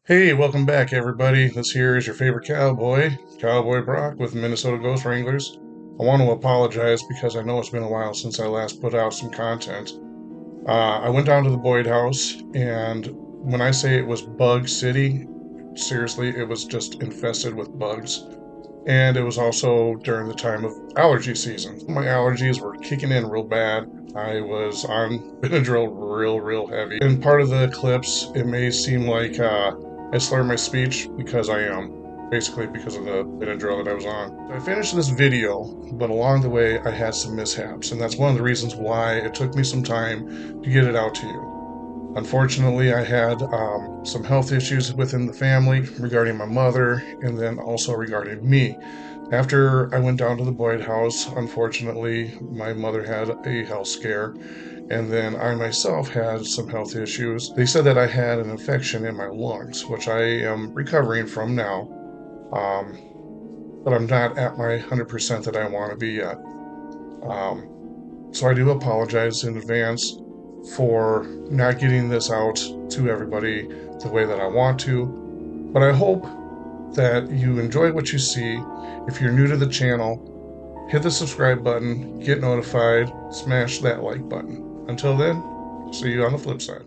Hey, welcome back, everybody. This here is your favorite cowboy, Cowboy Brock with Minnesota Ghost Wranglers. I want to apologize because I know it's been a while since I last put out some content. I went down to the Boyd house, and when I say it was bug city, seriously, it was just infested with bugs. And it was also during the time of allergy season. My allergies were kicking in real bad. I was on Benadryl real heavy. In part of the clips, it may seem like I slur my speech because I am. Basically because of the Benadryl that I was on. I finished this video, but along the way I had some mishaps, and that's one of the reasons why it took me some time to get it out to you. Unfortunately, I had some health issues within the family regarding my mother and then also regarding me. After I went down to the Boyd house, unfortunately, my mother had a health scare, and then I myself had some health issues. They said that I had an infection in my lungs, which I am recovering from now, um, but I'm not at my 100% that I want to be yet. So I do apologize in advance for not getting this out to everybody the way that I want to, but I hope that you enjoy what you see. If you're new to the channel, hit the subscribe button, get notified, smash that like button. Until then, see you on the flip side.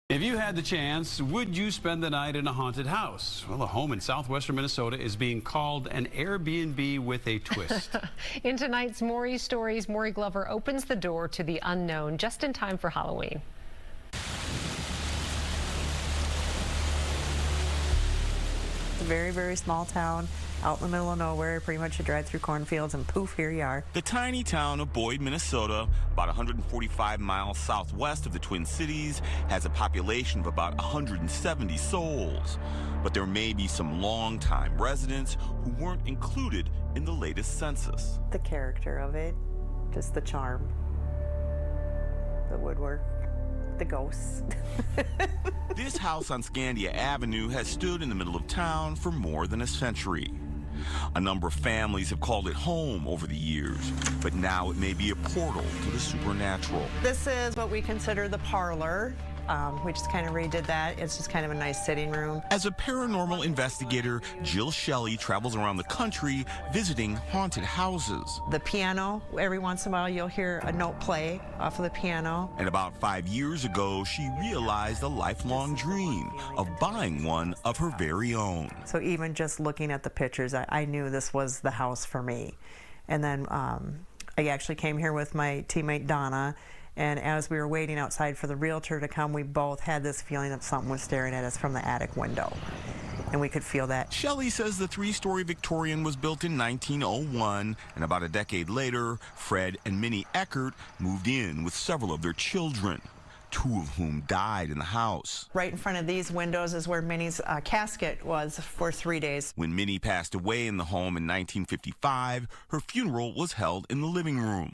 If you had the chance, would you spend the night in a haunted house? Well, a home in southwestern Minnesota is being called an Airbnb with a twist. In tonight's Maury Stories, Maury Glover opens the door to the unknown just in time for Halloween. It's a very small town out in the middle of nowhere. Pretty much you drive through cornfields and poof, here you are. The tiny town of Boyd, Minnesota, about 145 miles southwest of the Twin Cities, has a population of about 170 souls. But there may be some longtime residents who weren't included in the latest census. The character of it, just the charm, the woodwork, the ghosts. This house on Scandia Avenue has stood in the middle of town for more than a century. A number of families have called it home over the years, but now it may be a portal to the supernatural. This is what we consider the parlor. We just kind of redid that. It's just kind of a nice sitting room. As a paranormal investigator, Jill Shelley travels around the country visiting haunted houses. The piano, every once in a while you'll hear a note play off of the piano. And about 5 years ago, she realized a lifelong dream of buying one of her very own. So even just looking at the pictures, I knew this was the house for me. And then I actually came here with my teammate Donna, and as we were waiting outside for the realtor to come, we both had this feeling that something was staring at us from the attic window. And we could feel that. Shelley says the three-story Victorian was built in 1901, and about a decade later, Fred and Minnie Eckert moved in with several of their children, two of whom died in the house. Right in front of these windows is where Minnie's casket was for 3 days. When Minnie passed away in the home in 1955, her funeral was held in the living room.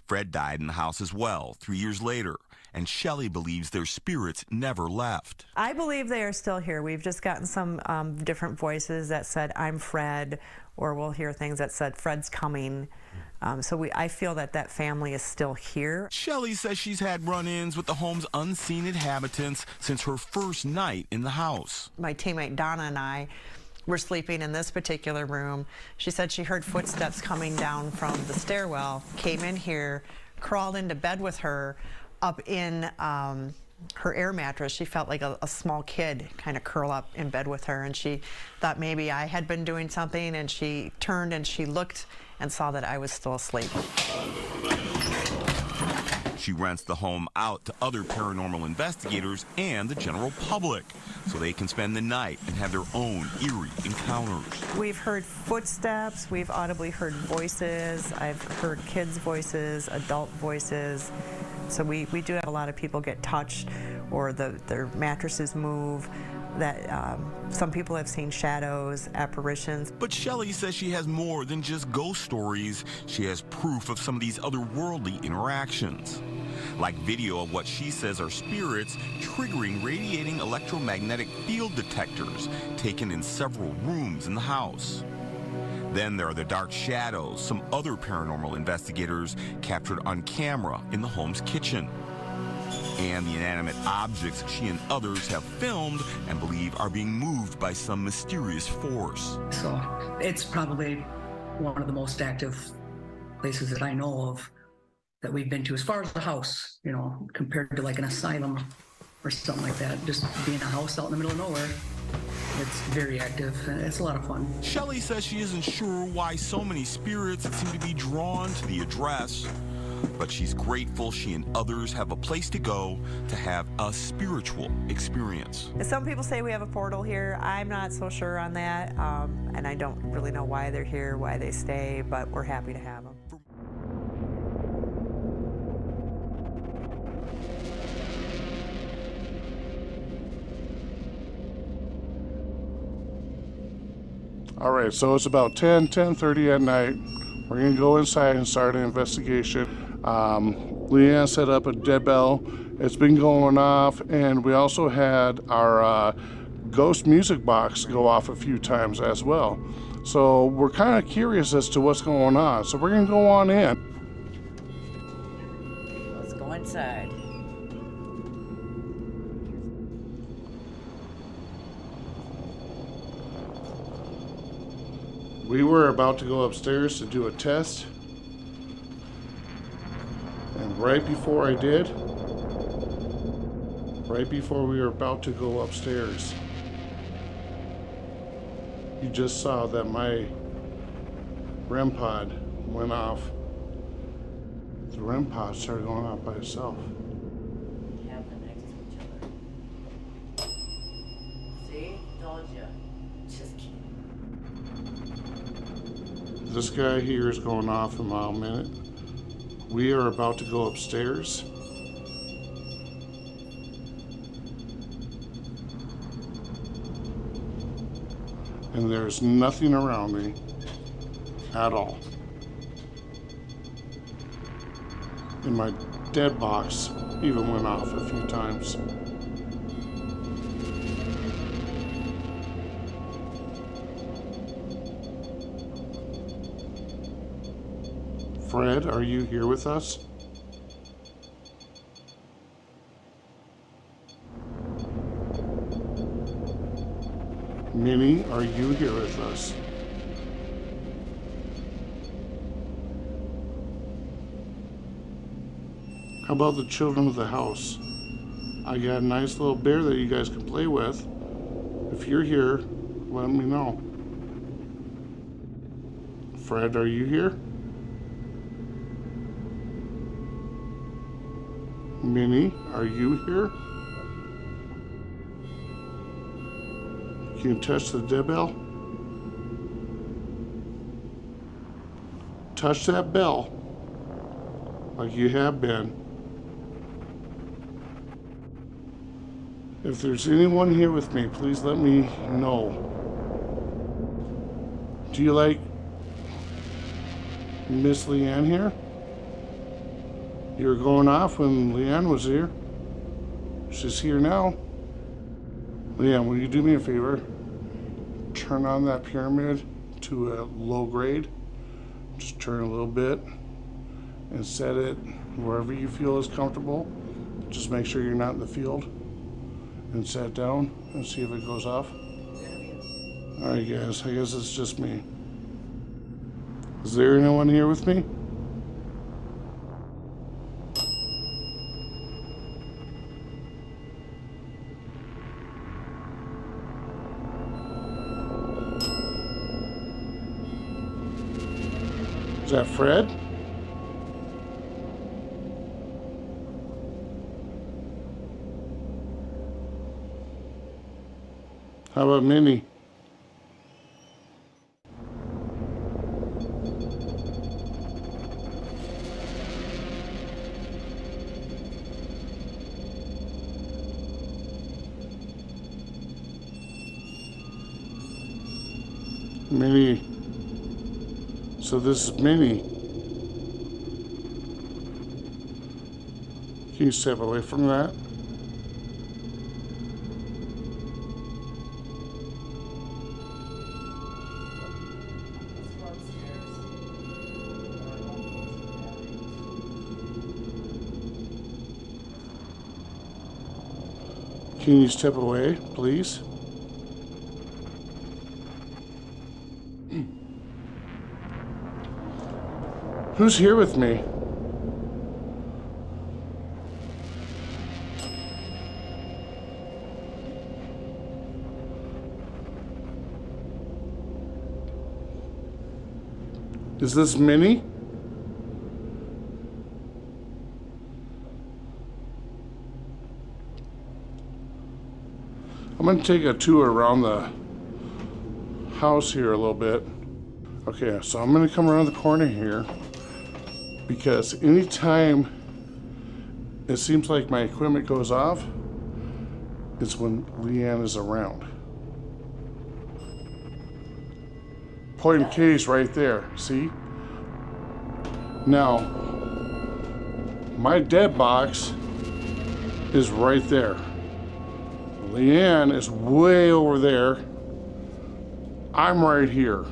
Fred died in the house as well 3 years later, and Shelley believes their spirits never left. I believe they are still here. We've just gotten some different voices that said, "I'm Fred," or we'll hear things that said, "Fred's coming." So I feel that that family is still here. Shelley says she's had run-ins with the home's unseen inhabitants since her first night in the house. My teammate Donna and I were sleeping in this particular room. She said she heard footsteps coming down from the stairwell, came in here, crawled into bed with her up in her air mattress. She felt like a small kid kind of curl up in bed with her, and she thought maybe I had been doing something, and she turned and she looked and saw that I was still asleep. She rents the home out to other paranormal investigators and the general public so they can spend the night and have their own eerie encounters. We've heard footsteps, we've audibly heard voices, I've heard kids' voices, adult voices. So we do have a lot of people get touched or their mattresses move. That some people have seen shadows, apparitions. But Shelley says she has more than just ghost stories. She has proof of some of these otherworldly interactions, like video of what she says are spirits triggering radiating electromagnetic field detectors taken in several rooms in the house. Then there are the dark shadows some other paranormal investigators captured on camera in the home's kitchen, and the inanimate objects she and others have filmed and believe are being moved by some mysterious force. So it's probably one of the most active places that I know of that we've been to, as far as the house, you know, compared to like an asylum or something like that. Just being a house out in the middle of nowhere, it's very active and it's a lot of fun. Shelley says she isn't sure why so many spirits seem to be drawn to the address, but she's grateful she and others have a place to go to have a spiritual experience. Some people say we have a portal here. I'm not so sure on that, and I don't really know why they're here, why they stay, but we're happy to have them. All right, so it's about 10:30 at night. We're gonna go inside and start an investigation. Leanne set up a dead bell. It's been going off, and we also had our ghost music box go off a few times as well. So we're kind of curious as to what's going on. So we're gonna go on in. Let's go inside. We were about to go upstairs to do a test. And right before I did, right before we were about to go upstairs, you just saw that my REM pod went off. The REM pod started going off by itself. Have them next to each other. See? Told you. Just kidding. This guy here is going off a mile a minute. We are about to go upstairs. And there's nothing around me at all. And my dead box even went off a few times. Fred, are you here with us? Minnie, are you here with us? How about the children of the house? I got a nice little bear that you guys can play with. If you're here, let me know. Fred, are you here? Minnie, are you here? Can you touch the dead bell? Touch that bell like you have been. If there's anyone here with me, please let me know. Do you like Miss Leanne here? You were going off when Leanne was here. She's here now. Leanne, will you do me a favor? Turn on that pyramid to a low grade. Just turn a little bit. and set it wherever you feel is comfortable. Just make sure you're not in the field. And set down and see if it goes off. Alright guys, I guess it's just me. Is there anyone here with me? Is that Fred? How about Minnie? Minnie. So this is Minnie. Can you step away from that? Can you step away, please? Who's here with me? Is this Minnie? I'm going to take a tour around the house here a little bit. Okay, so I'm going to come around the corner here because anytime it seems like my equipment goes off, it's when Leanne is around. Point in case right there, see? Now, my dead box is right there. Leanne is way over there. I'm right here.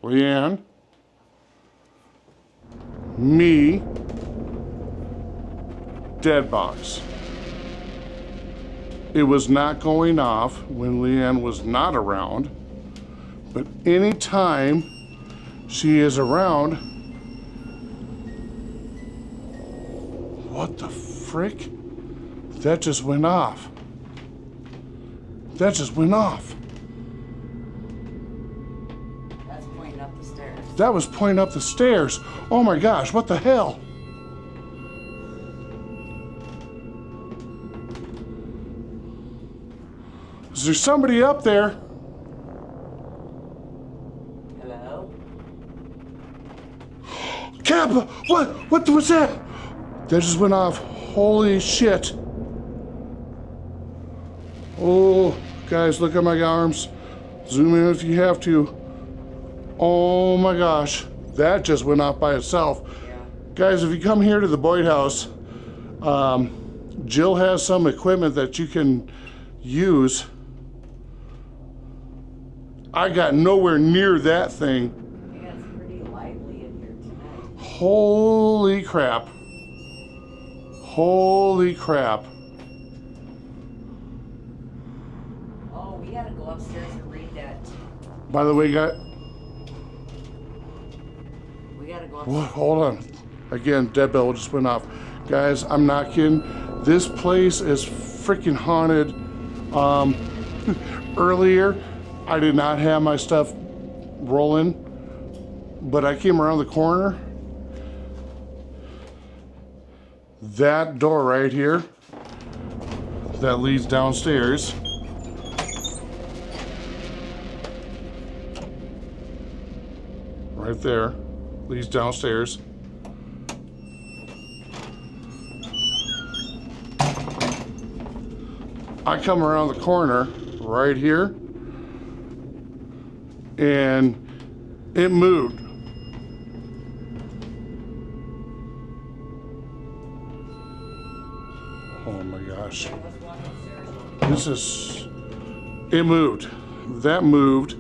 Leanne, me, dead box. It was not going off when Leanne was not around, but anytime she is around, what the frick? That just went off. That just went off. That's pointing up the stairs. That was pointing up the stairs. Oh my gosh, what the hell? Is there somebody up there? Hello? Kappa, what was that? That just went off. Holy shit. Oh, guys, look at my arms. Zoom in if you have to. Oh my gosh, that just went off by itself. Yeah. Guys, if you come here to the Boyd house, Jill has some equipment that you can use. I got nowhere near that thing. Yeah, it's pretty lively in here tonight. Holy crap. Holy crap. Oh, we gotta go upstairs and read that. By the way, We gotta go upstairs. hold on. Again, dead bell just went off. Guys, I'm not kidding. This place is freaking haunted. Earlier, I did not have my stuff rolling, but I came around the corner. That door right here that leads downstairs. Right there, leads downstairs. I come around the corner right here and it moved. Oh my gosh. It moved. That moved.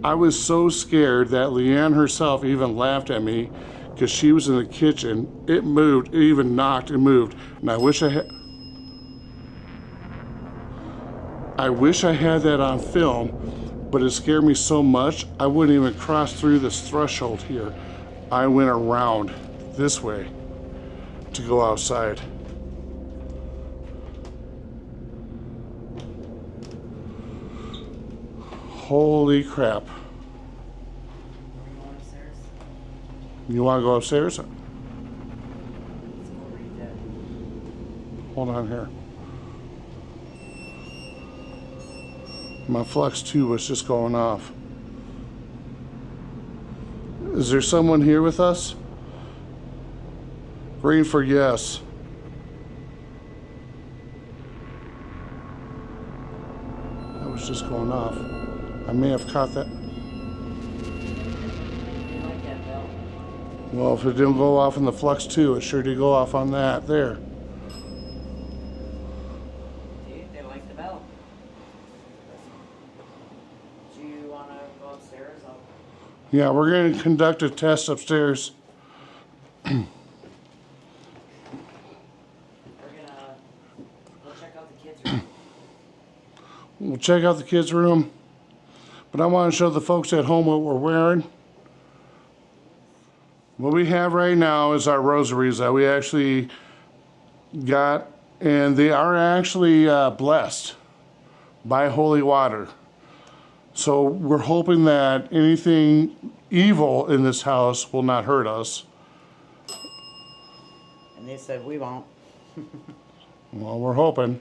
I was so scared that Leanne herself even laughed at me because she was in the kitchen. It moved, it even knocked and moved. And I wish I had that on film, but it scared me so much I wouldn't even cross through this threshold here. I went around this way to go outside. Holy crap. You want to go upstairs? Hold on here. My flux 2 was just going off. Is there someone here with us? Green for yes. That was just going off. I may have caught that. Well, if it didn't go off in the flux 2, it sure did go off on that there. See, they like the bell. Do you want to go upstairs? Yeah, we're going to conduct a test upstairs. We're gonna go check out the kids' room. We'll check out the kids' room, but I want to show the folks at home what we're wearing. What we have right now is our rosaries that we actually got, and they are actually blessed by holy water. So we're hoping that anything evil in this house will not hurt us. And they said we won't. Well, we're hoping.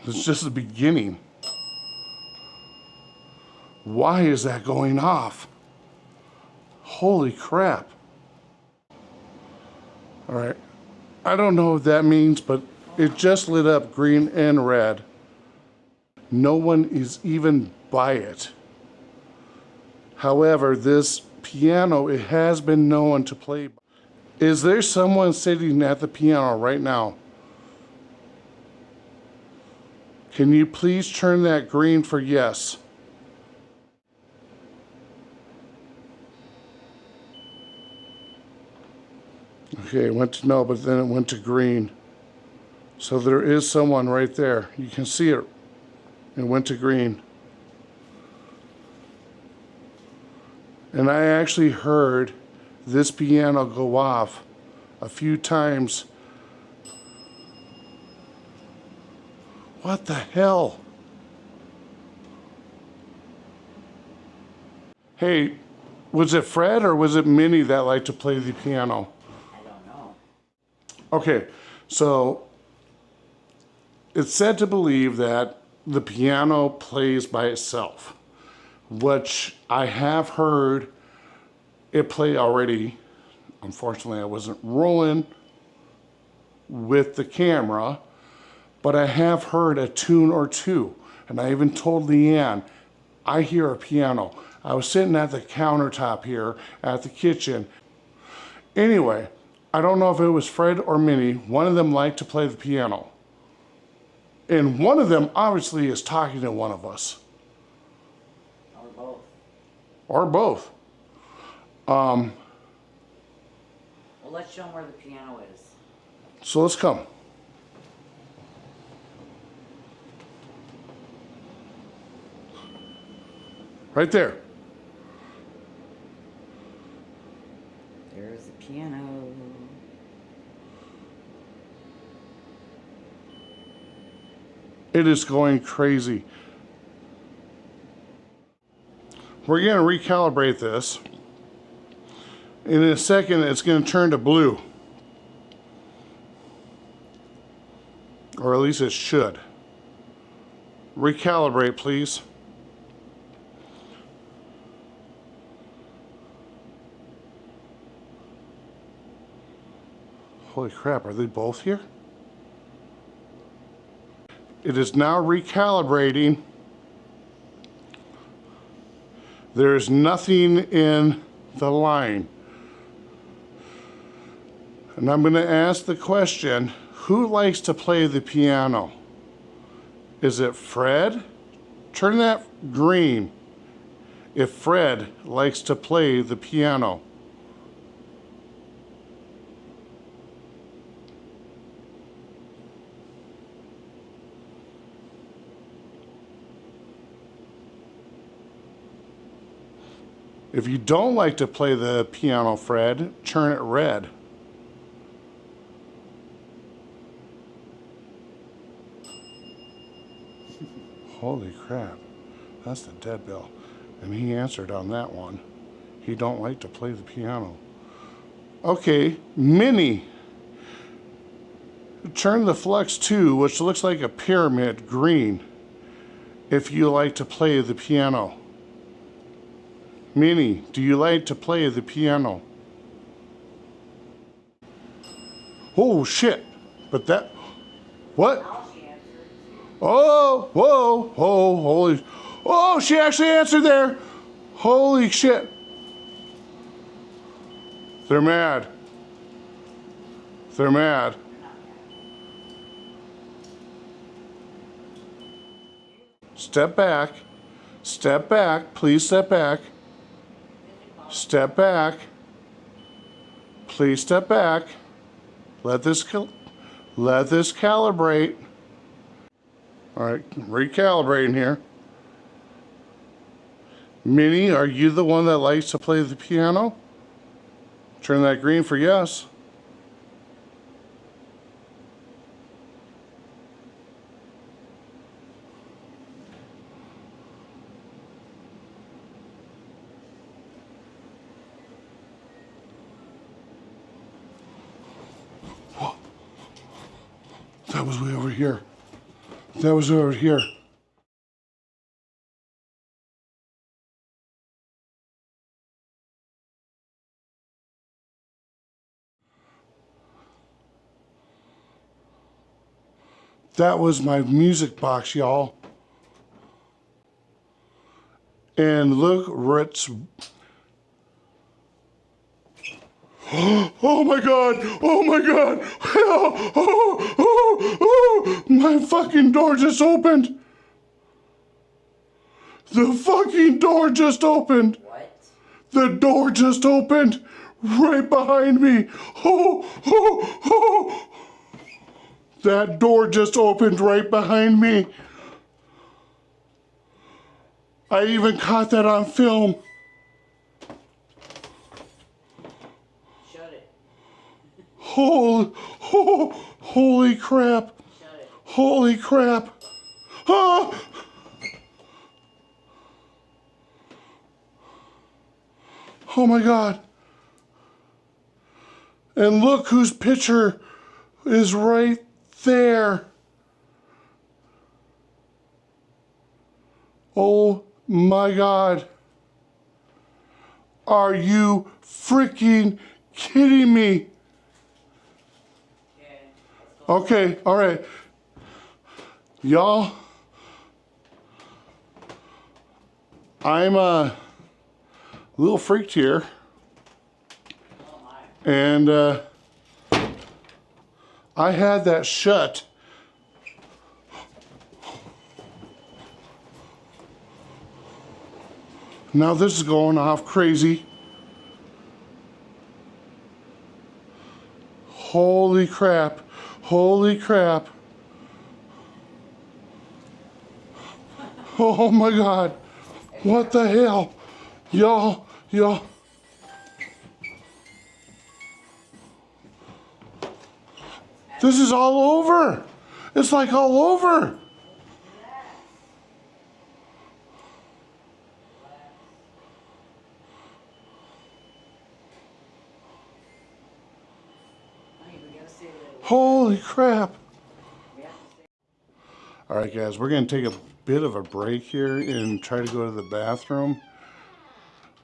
It's just the beginning. Why is that going off? Holy crap. All right. I don't know what that means, but it just lit up green and red. No one is even by it. However, this piano, it has been known to play. Is there someone sitting at the piano right now? Can you please turn that green for yes? Okay, it went to no, but then it went to green. So there is someone right there. You can see it. It went to green. And I actually heard this piano go off a few times. What the hell? Hey, was it Fred or was it Minnie that liked to play the piano? Okay, so it's said to believe that the piano plays by itself, which I have heard it play already. Unfortunately, I wasn't rolling with the camera, but I have heard a tune or two. And I even told Leanne, I hear a piano. I was sitting at the countertop here at the kitchen. Anyway, I don't know if it was Fred or Minnie. One of them liked to play the piano. And one of them obviously is talking to one of us. Or both. Or both. Well, let's show them where the piano is. So let's come. Right there. There's the piano. It is going crazy. We're going to recalibrate this. In a second, it's going to turn to blue. Or at least it should. Recalibrate, please. Holy crap, are they both here? It is now recalibrating. There's nothing in the line. And I'm going to ask the question, who likes to play the piano? Is it Fred? Turn that green. if Fred likes to play the piano. If you don't like to play the piano, Fred, turn it red. Holy crap, that's the dead bell. And he answered on that one. He don't like to play the piano. Okay, Minnie. Turn the Flux 2, which looks like a pyramid, green, if you like to play the piano. Minnie, do you like to play the piano? Oh shit, but that, what? Oh, whoa, oh, holy, oh, she actually answered there. Holy shit. They're mad. They're mad. Step back. Step back. Please step back. Step back. Please step back. Let this calibrate. All right, recalibrating here. Minnie, are you the one that likes to play the piano? Turn that green for yes. That was way over here. That was over here. That was my music box, y'all. And look, Ritz. Oh my God! Oh my God! Oh, oh, oh, oh. My fucking door just opened! The fucking door just opened! What? The door just opened! Right behind me! Oh, oh, oh! That door just opened right behind me! I even caught that on film! Shut it. Holy crap! Shut it. Holy crap! Ah! Oh my God! And look whose picture is right there! Oh my God! Are you freaking kidding me? Okay, all right. Y'all, I'm a little freaked here. And I had that shut. Now this is going off crazy. Holy crap. Holy crap. Oh my God. What the hell? Y'all. This is all over. It's like all over. Holy crap. All right, guys, we're going to take a bit of a break here and try to go to the bathroom.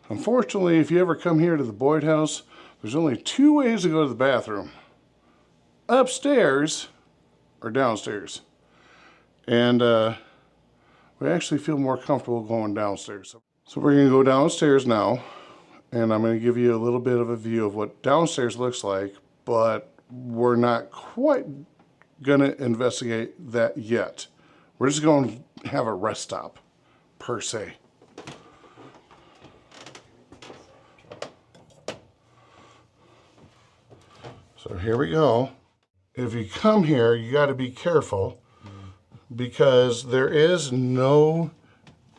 Unfortunately, if you ever come here to the Boyd house, there's only 2 ways to go to the bathroom. Upstairs or downstairs. And we actually feel more comfortable going downstairs. So we're going to go downstairs now, and I'm going to give you a little bit of a view of what downstairs looks like, but we're not quite going to investigate that yet. We're just going to have a rest stop, per se. So here we go. If you come here, you got to be careful because there is no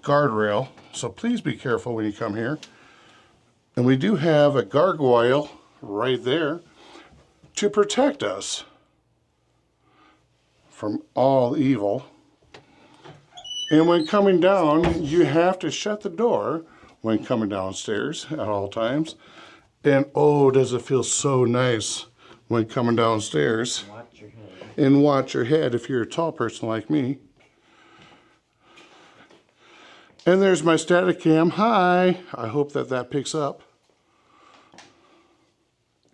guardrail. So please be careful when you come here. And we do have a gargoyle right there to protect us from all evil. And when coming down, you have to shut the door when coming downstairs at all times. And oh, does it feel so nice when coming downstairs. Watch your head. And watch your head if you're a tall person like me. And there's my static cam. Hi. I hope that that picks up.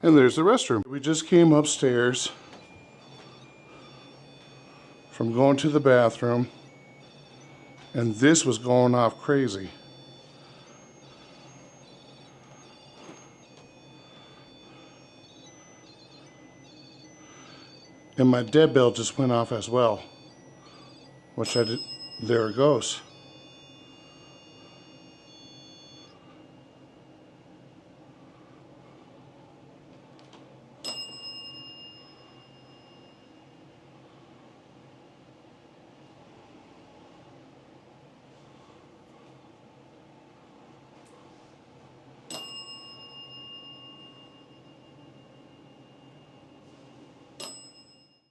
And there's the restroom. We just came upstairs from going to the bathroom, and this was going off crazy. And my dead bell just went off as well, which I did. There it goes.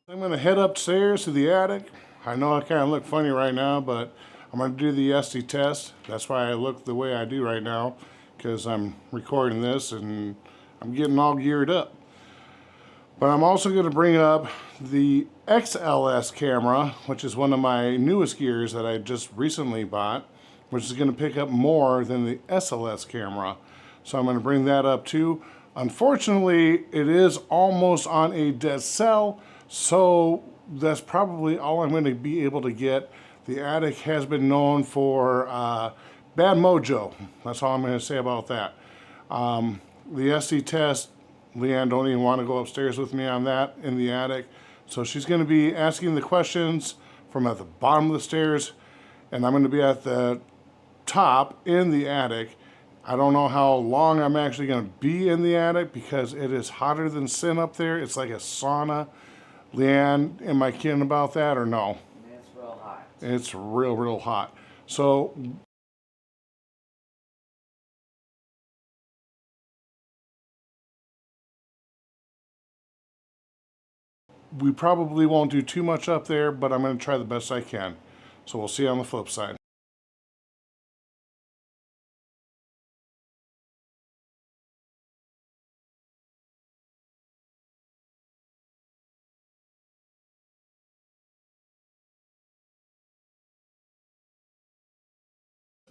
I'm going to head upstairs to the attic. I know I kind of look funny right now, but I'm going to do the SD test. That's why I look the way I do right now, because I'm recording this and I'm getting all geared up. But I'm also going to bring up the XLS camera, which is one of my newest gears that I just recently bought, which is going to pick up more than the SLS camera. So I'm going to bring that up too. Unfortunately, it is almost on a dead cell. So that's probably all I'm going to be able to get. The attic has been known for bad mojo. That's all I'm going to say about that. The SD test, Leanne don't even want to go upstairs with me on that in the attic. So she's going to be asking the questions from at the bottom of the stairs, and I'm going to be at the top in the attic. I don't know how long I'm actually going to be in the attic because it is hotter than sin up there. It's like a sauna. Leanne, am I kidding about that or no? It's real hot. It's real, real hot. So we probably won't do too much up there, but I'm going to try the best I can. So we'll see you on the flip side.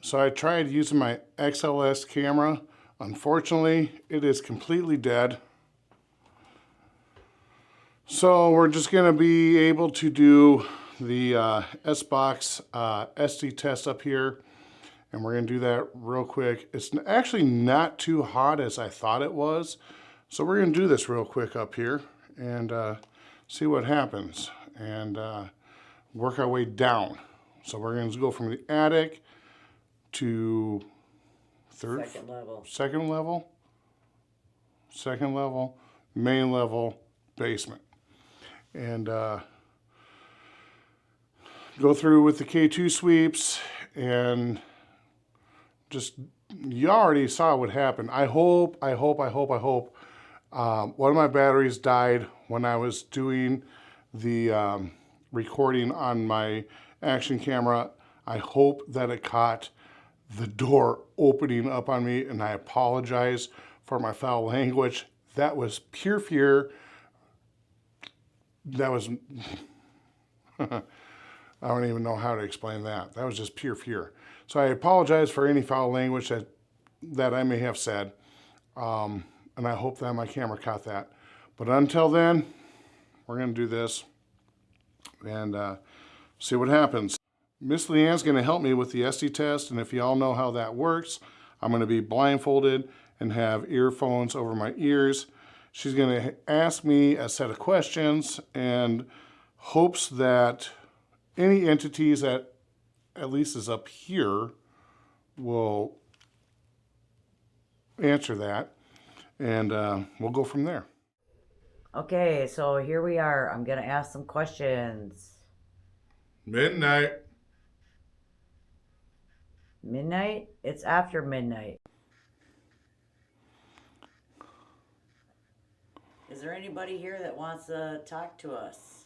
So I tried using my XLS camera. Unfortunately, it is completely dead. So we're just going to be able to do the S-Box SD test up here. And we're going to do that real quick. It's actually not too hot as I thought it was. So we're going to do this real quick up here and see what happens and work our way down. So we're going to go from the attic to Second level. second level, main level, basement. And go through with the K2 sweeps and just, you already saw what happened. I hope one of my batteries died when I was doing the recording on my action camera. I hope that it caught the door opening up on me, and I apologize for my foul language. That was pure fear. That was, I don't even know how to explain that. That was just pure fear. So I apologize for any foul language that I may have said. And I hope that my camera caught that. But until then, we're going to do this and see what happens. Miss Leanne's going to help me with the SD test, and if you all know how that works, I'm going to be blindfolded and have earphones over my ears. She's going to ask me a set of questions and hopes that any entities that at least is up here will answer that, and we'll go from there. Okay, so here we are. I'm gonna ask some questions. Midnight. Midnight? It's after midnight. Is there anybody here that wants to talk to us?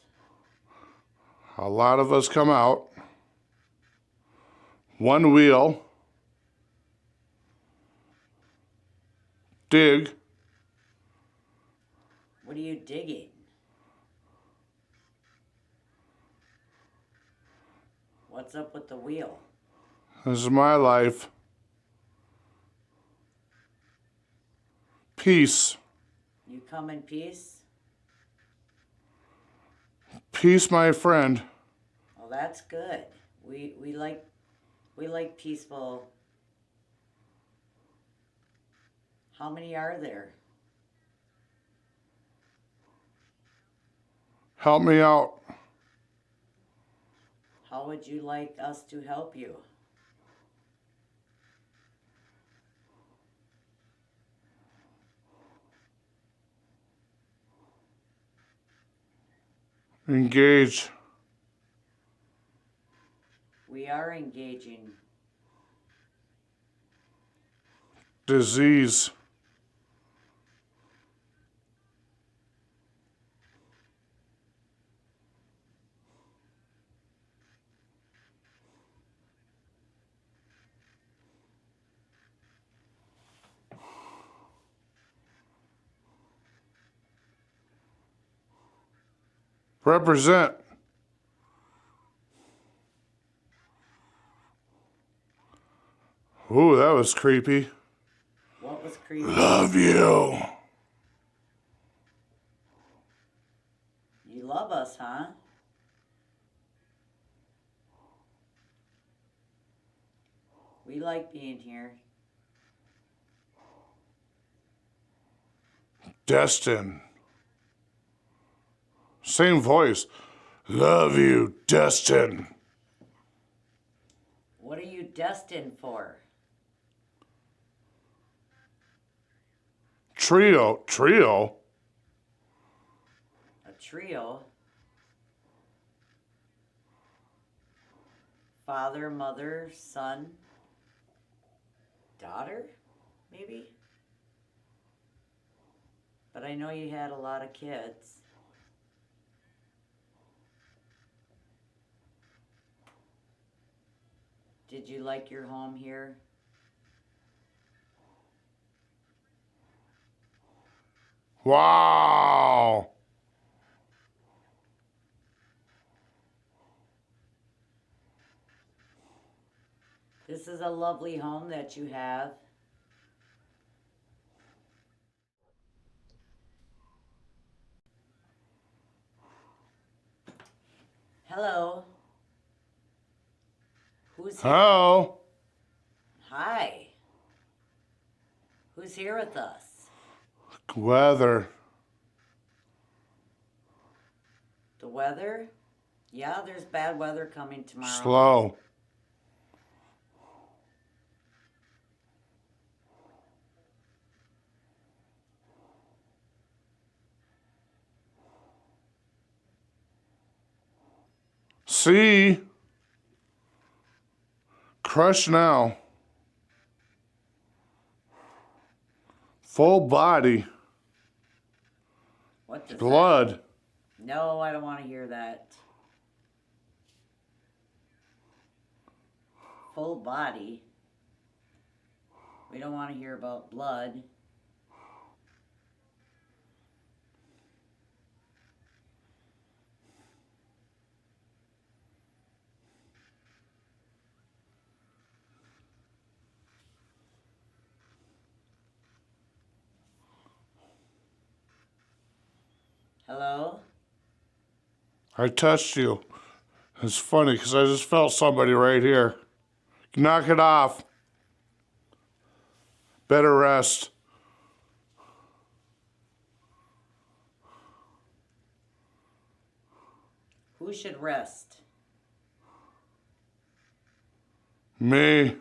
A lot of us come out. One wheel. Dig. What are you digging? What's up with the wheel? This is my life. Peace. You come in peace? Peace, my friend. Well, that's good. We like peaceful. How many are there? Help me out. How would you like us to help you? Engage. We are engaging. Disease. Represent. Ooh, that was creepy. What was creepy? Love you. You love us, huh? We like being here. Destin. Same voice. Love you, Destin. What are you destined for? Trio. A trio? Father, mother, son, daughter, maybe? But I know you had a lot of kids. Did you like your home here? Wow. This is a lovely home that you have. Hello. Who's here? Hello. Hi. Who's here with us? Weather. The weather? Yeah, there's bad weather coming tomorrow. Slow. See? Crush now. Full body. What does Blood. that mean? No, I don't want to hear that. Full body. We don't want to hear about blood. Hello? I touched you. It's funny because I just felt somebody right here. Knock it off. Better rest. Who should rest? Me.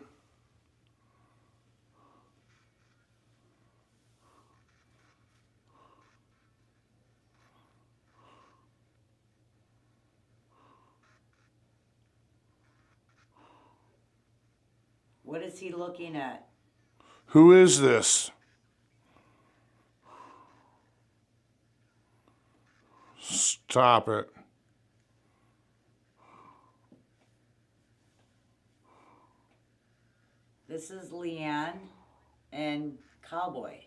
What is he looking at? Who is this? Stop it. This is Leanne and Cowboy.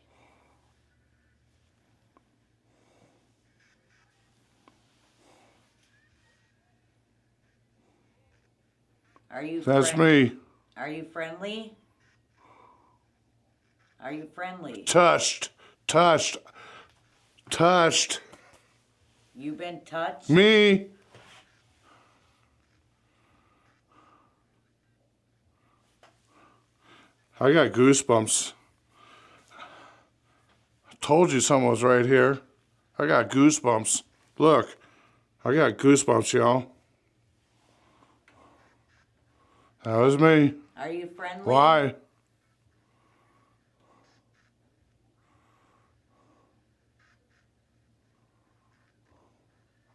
Are you That's me. Are you friendly? Are you friendly? Touched. You been touched? Me. I got goosebumps. I told you someone was right here. I got goosebumps. Look, I got goosebumps, y'all. That was me. Are you friendly? Why?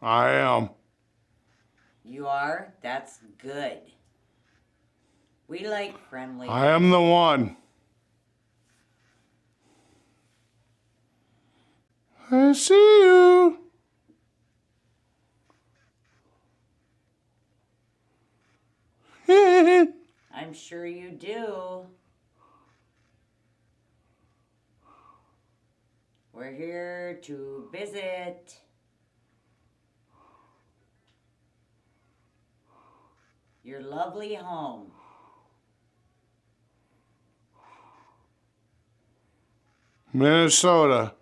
I am. You are? That's good. We like friendly. I am the one. I see you. I'm sure you do. We're here to visit. Your lovely home. Minnesota.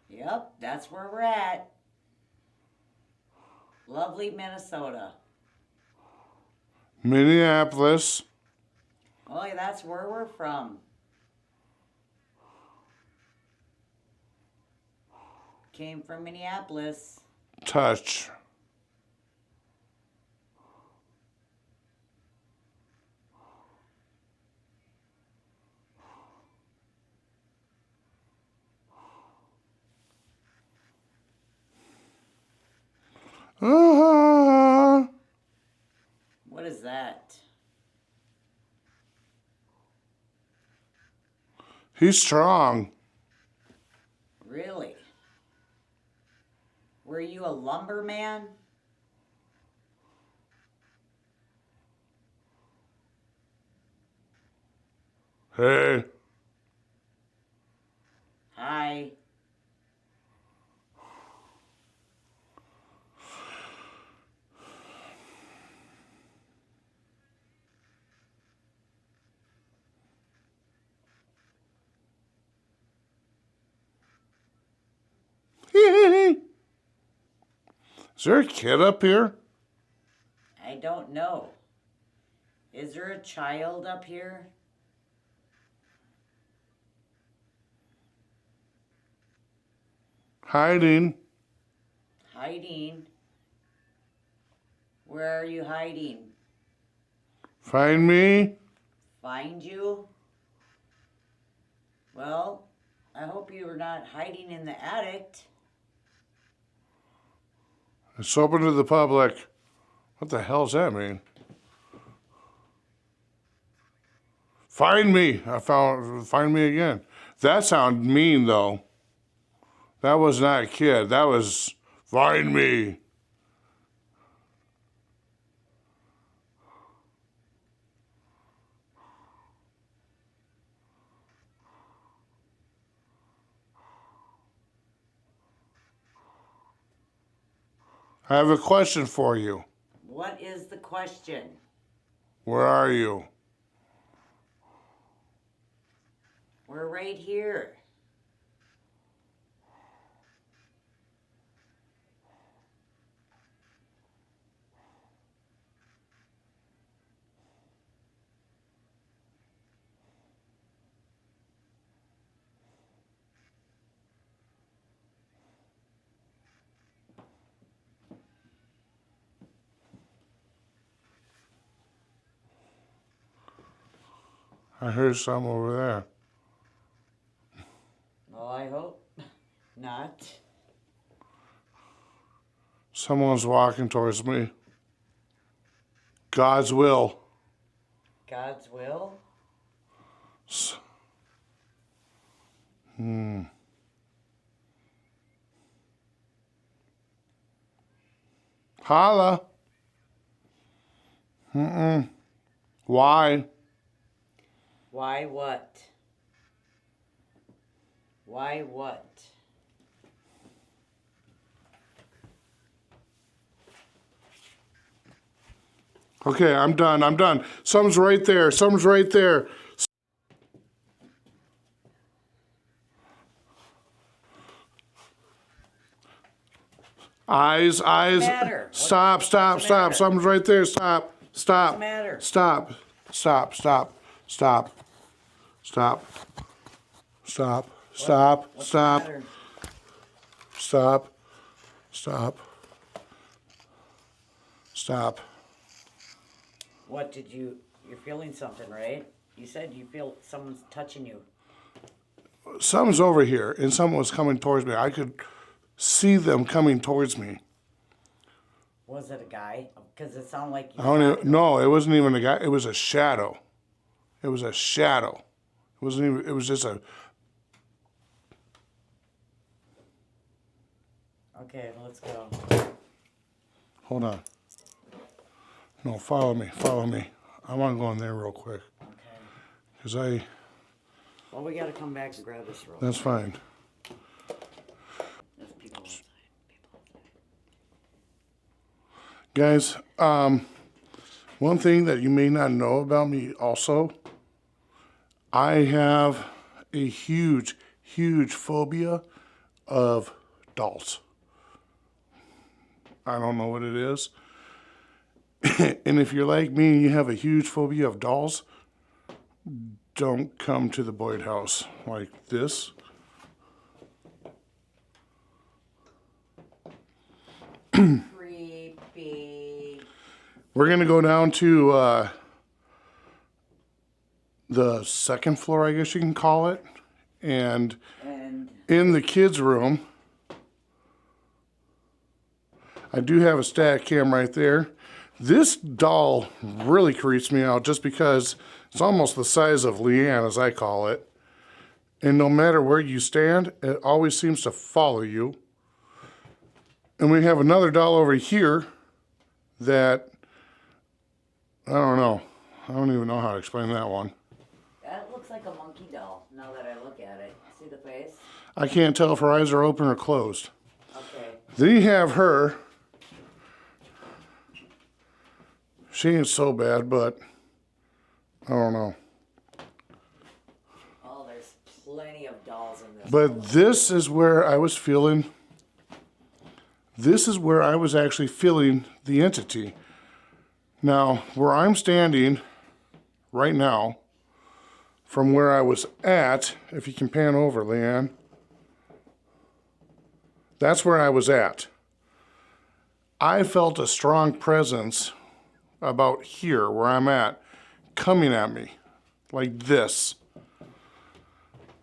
Yep, that's where we're at. Lovely Minnesota. Minneapolis. Oh, yeah, that's where we're from. Came from Minneapolis. Touch. What is that? He's strong. Really? Were you a lumberman? Hey. Hi. Is there a kid up here? I don't know. Is there a child up here? Hiding. Hiding? Where are you hiding? Find me. Find you? Well, I hope you were not hiding in the attic. It's open to the public. What the hell does that mean? Find me. Find me again. That sounded mean, though. That was not a kid. That was, find me. I have a question for you. What is the question? Where are you? We're right here. I heard some over there. Well, I hope not. Someone's walking towards me. God's will. God's will? Holla. Why? Why what? Why what? Okay, I'm done. I'm done. Something's right there. Something's right there. Eyes. matter? Stop. What's the matter? Something's right there. Stop. What's the matter? Stop. What's the matter? Stop. What did you're feeling something, right? You said you feel someone's touching you. Something's over here, and someone was coming towards me. I could see them coming towards me. Was it a guy? Because it sounded like you. No, it wasn't even a guy. It was a shadow. It was a shadow. It wasn't even. It was just a. Okay, let's go. Hold on. No, follow me. Follow me. I want to go in there real quick. Okay. Because Well, we got to come back and grab this rope. That's fine. There's people outside. Guys, one thing that you may not know about me also, I have a huge phobia of dolls. I don't know what it is. And if you're like me and you have a huge phobia of dolls, don't come to the Boyd house like this. Creepy. We're going to go down to the second floor, I guess you can call it. And in the kids' room, I do have a stack cam right there. This doll really creeps me out just because it's almost the size of Leanne, as I call it. And no matter where you stand, it always seems to follow you. And we have another doll over here that, I don't know. I don't even know how to explain that one. That looks like a monkey doll, now that I look at it. See the face? I can't tell if her eyes are open or closed. Okay. Then you have her. She ain't so bad, but I don't know. Oh, there's plenty of dolls in this. But this is where I was feeling, this is where I was actually feeling the entity. Now, where I'm standing right now, from where I was at, if you can pan over, Leanne, that's where I was at. I felt a strong presence about here, where I'm at, coming at me, like this.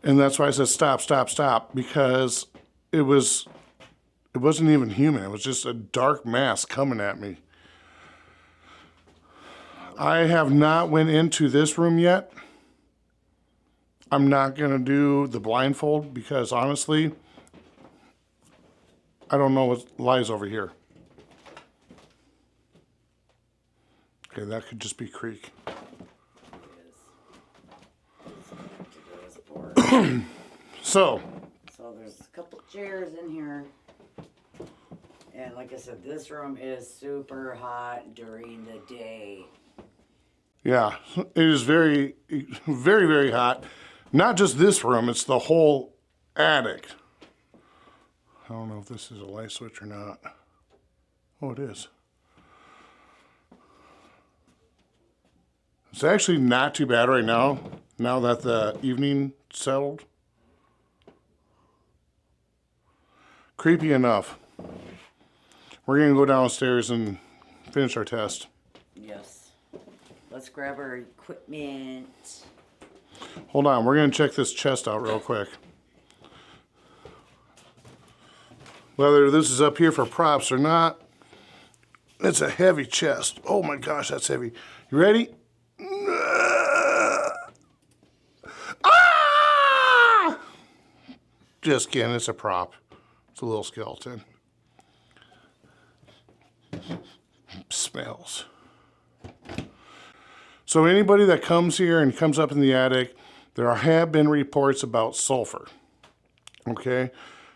And that's why I said stop, because it wasn't even human. It was just a dark mass coming at me. I have not went into this room yet. I'm not gonna do the blindfold because honestly, I don't know what lies over here. Okay, that could just be Creek. So there's a couple chairs in here. And like I said, this room is super hot during the day. yeah, it is very, very hot. Not just this room, it's the whole attic. I don't know if this is a light switch or not. Oh, it is. It's actually not too bad right now, now that the evening settled. Creepy enough. We're gonna go downstairs and finish our test. Yes. Let's grab our equipment. Hold on, we're gonna check this chest out real quick. Whether this is up here for props or not, it's a heavy chest. Oh my gosh, that's heavy. You ready? Just kidding, it's a prop. It's a little skeleton. Smells. So anybody that comes here and comes up in the attic, there have been reports about sulfur. Okay?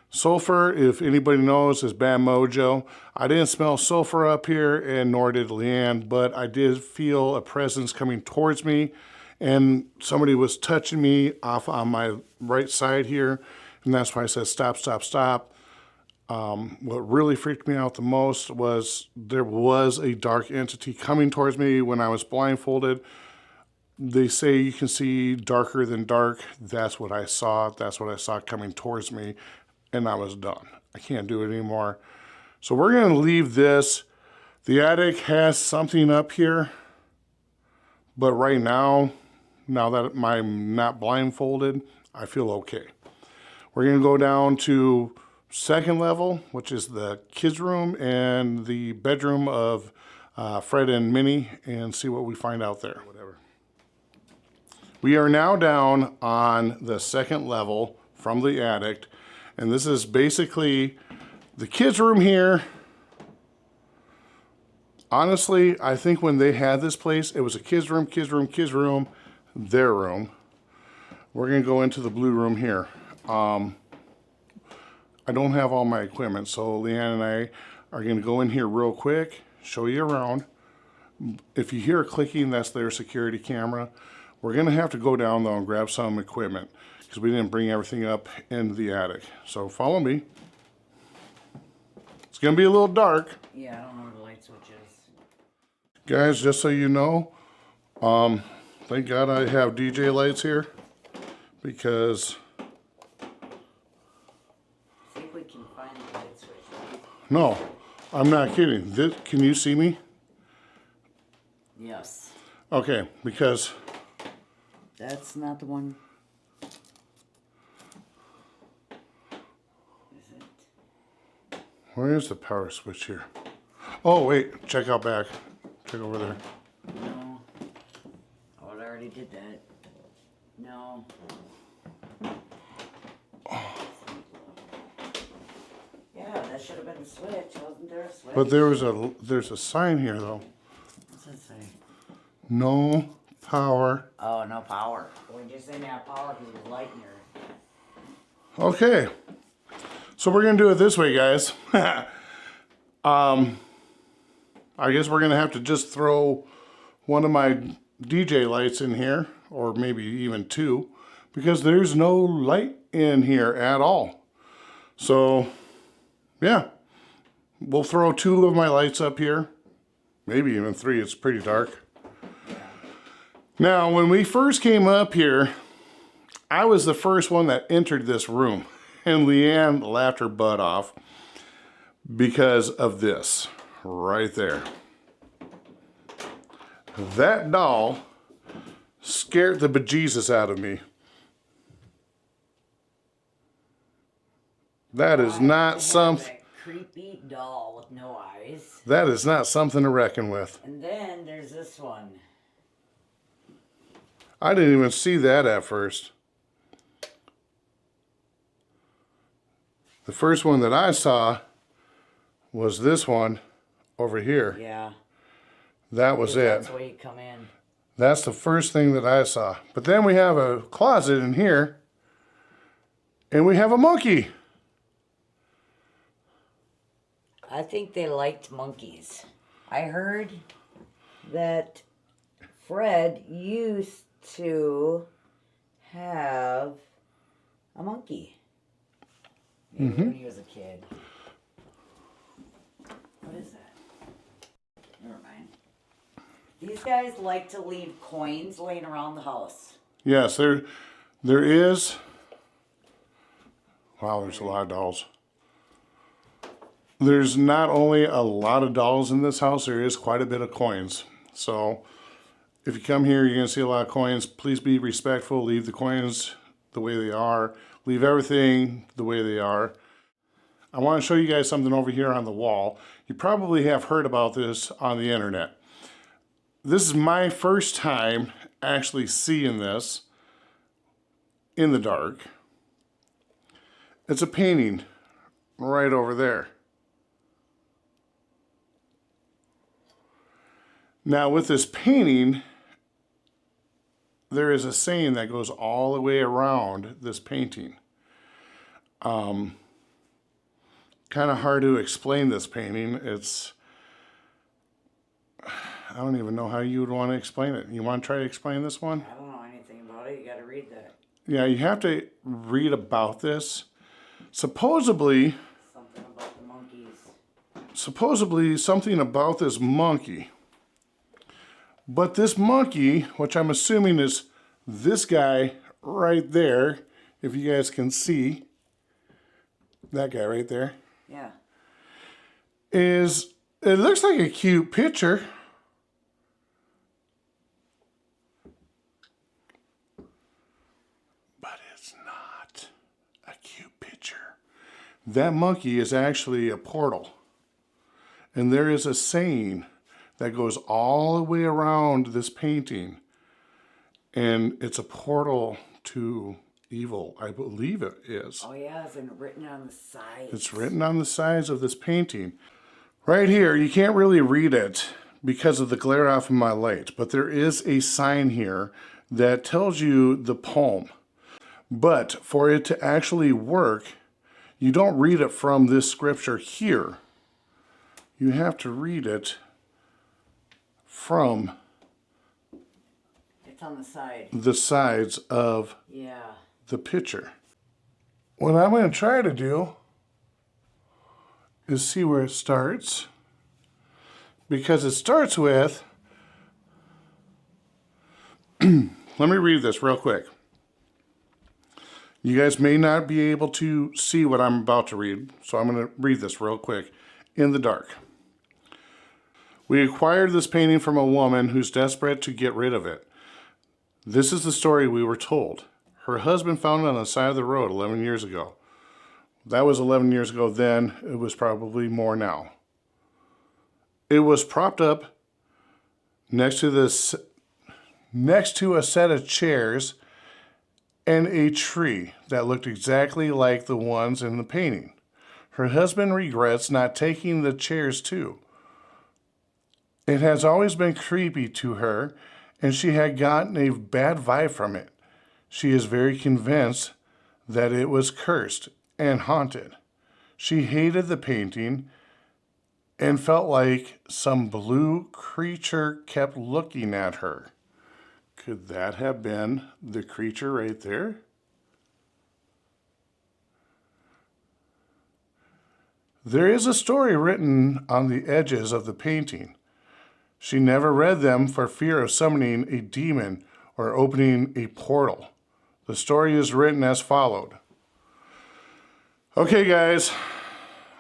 Sulfur, if anybody knows, is bad mojo. I didn't smell sulfur up here, and nor did Leanne, but I did feel a presence coming towards me, and somebody was touching me off on my right side here, and that's why I said stop, stop, stop. What really freaked me out the most was there was a dark entity coming towards me when I was blindfolded. They say you can see darker than dark. That's what I saw. That's what I saw coming towards me, and I was done. I can't do it anymore. So we're going to leave this. The attic has something up here, but right now that I'm not blindfolded, I feel okay. We're going to go down to second level, which is the kids' room and the bedroom of Fred and Minnie, and see what we find out there. Whatever. We are now down on the second level from the attic, and this is basically the kids' room here. Honestly, I think when they had this place, it was a kids' room, kids' room, kids' room, their room. We're going to go into the blue room here. I don't have all my equipment, so Leanne and I are going to go in here real quick, show you around. If you hear a clicking, that's their security camera. We're going to have to go down, though, and grab some equipment because we didn't bring everything up in the attic. So follow me. It's going to be a little dark. Yeah, I don't know where the light switch is. Guys, just so you know, thank God I have DJ lights here because... See if we can find the light switch. No, I'm not kidding. Can you see me? Yes. Okay, because... That's not the one. Is it? Where is the power switch here? Oh, wait. Check out back. Check over there. No. Oh, I already did that. No. Yeah, that should have been the switch. Wasn't there a switch? But there's a sign here, though. What's that say? No power. Oh, no power. Well, we just didn't have power because it was light in here. Okay. So we're going to do it this way, guys. I guess we're going to have to just throw one of my DJ lights in here, or maybe even two, because there's no light in here at all. So, yeah. We'll throw two of my lights up here. Maybe even three. It's pretty dark. Now, when we first came up here, I was the first one that entered this room. And Leanne laughed her butt off because of this right there. That doll scared the bejesus out of me. That is not something... Creepy doll with no eyes. That is not something to reckon with. And then there's this one. I didn't even see that at first. The first one that I saw was this one over here. Yeah. That was it. That's where you come in. That's the first thing that I saw. But then we have a closet in here, and we have a monkey. I think they liked monkeys. I heard that Fred used to have a monkey. Maybe when he was a kid. What is that? Never mind. These guys like to leave coins laying around the house. Yes, there is. Wow, there's a lot of dolls. There's not only a lot of dolls in this house, there is quite a bit of coins. So if you come here, you're going to see a lot of coins. Please be respectful. Leave the coins the way they are. Leave everything the way they are. I want to show you guys something over here on the wall. You probably have heard about this on the internet. This is my first time actually seeing this in the dark. It's a painting right over there. Now with this painting, there is a saying that goes all the way around this painting. Kind of hard to explain this painting. I don't even know how you would want to explain it. You want to try to explain this one? I don't know anything about it. You got to read that. Yeah, you have to read about this. Supposedly, Something about the monkeys. Supposedly something about this monkey. But this monkey, which I'm assuming is this guy right there, if you guys can see, that guy right there, Yeah. it looks like a cute picture. But it's not a cute picture. That monkey is actually a portal. And there is a saying that goes all the way around this painting. And it's a portal to evil. I believe it is. Oh, yeah, it's written on the side. It's written on the sides of this painting. Right here, you can't really read it because of the glare off of my light, but there is a sign here that tells you the poem. But for it to actually work, you don't read it from this scripture here. You have to read it from It's on the side. the sides of Yeah. the picture. What I'm going to try to do is see where it starts, because it starts with, let me read this real quick. You guys may not be able to see what I'm about to read, so I'm going to read this real quick in the dark. We acquired this painting from a woman who's desperate to get rid of it. This is the story we were told. Her husband found it on the side of the road 11 years ago. That was 11 years ago then. It was probably more now. It was propped up next to a set of chairs and a tree that looked exactly like the ones in the painting. Her husband regrets not taking the chairs too. It has always been creepy to her, and she had gotten a bad vibe from it. She is very convinced that it was cursed and haunted. She hated the painting and felt like some blue creature kept looking at her. Could that have been the creature right there? There is a story written on the edges of the painting. She never read them for fear of summoning a demon or opening a portal. The story is written as followed. Okay, guys,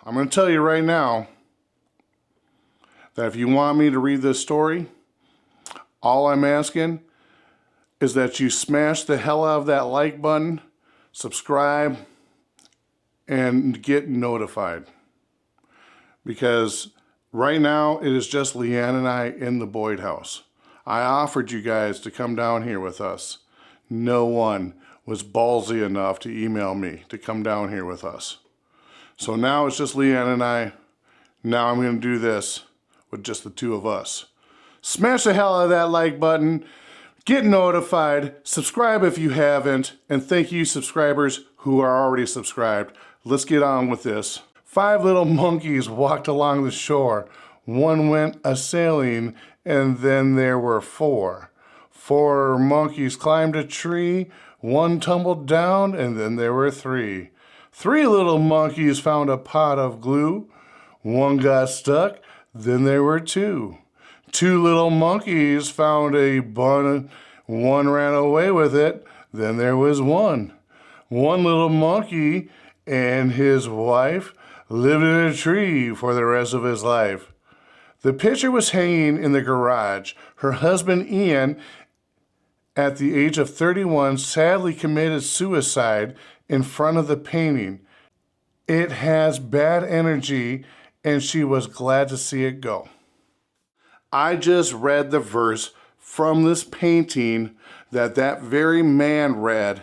I'm going to tell you right now that if you want me to read this story, all I'm asking is that you smash the hell out of that like button, subscribe, and get notified. Because right now, it is just Leanne and I in the Boyd house. I offered you guys to come down here with us. No one was ballsy enough to email me to come down here with us. So now it's just Leanne and I. Now I'm going to do this with just the two of us. Smash the hell out of that like button. Get notified. Subscribe if you haven't. And thank you, subscribers who are already subscribed. Let's get on with this. 5 little monkeys walked along the shore. One went a-sailing, and then there were 4. 4 monkeys climbed a tree. 1 tumbled down, and then there were 3. 3 little monkeys found a pot of glue. 1 got stuck, then there were 2. 2 little monkeys found a bun. 1 ran away with it, then there was 1. 1 little monkey and his wife lived in a tree for the rest of his life. The picture was hanging in the garage. Her husband, Ian, at the age of 31, sadly committed suicide in front of the painting. It has bad energy, and she was glad to see it go. I just read the verse from this painting that very man read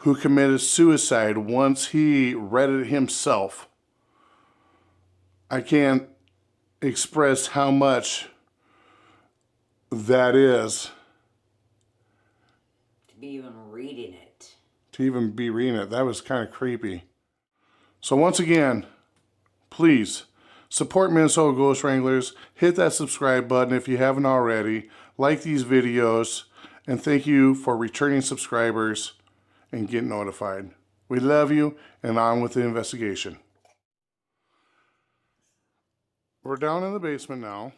who committed suicide once he read it himself. I can't express how much that is. To be even reading it. To even be reading it. That was kind of creepy. So once again, please support Minnesota Ghost Wranglers. Hit that subscribe button if you haven't already. Like these videos. And thank you for returning subscribers and get notified. We love you, and on with the investigation. We're down in the basement now.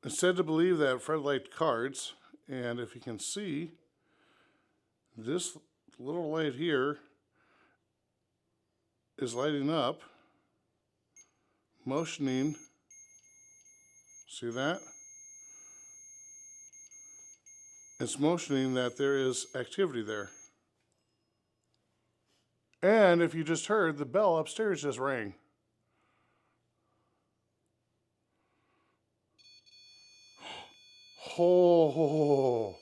It's said to believe that Fred liked cards, and if you can see, this little light here is lighting up, motioning. See that? It's motioning that there is activity there. And if you just heard, the bell upstairs just rang. Oh.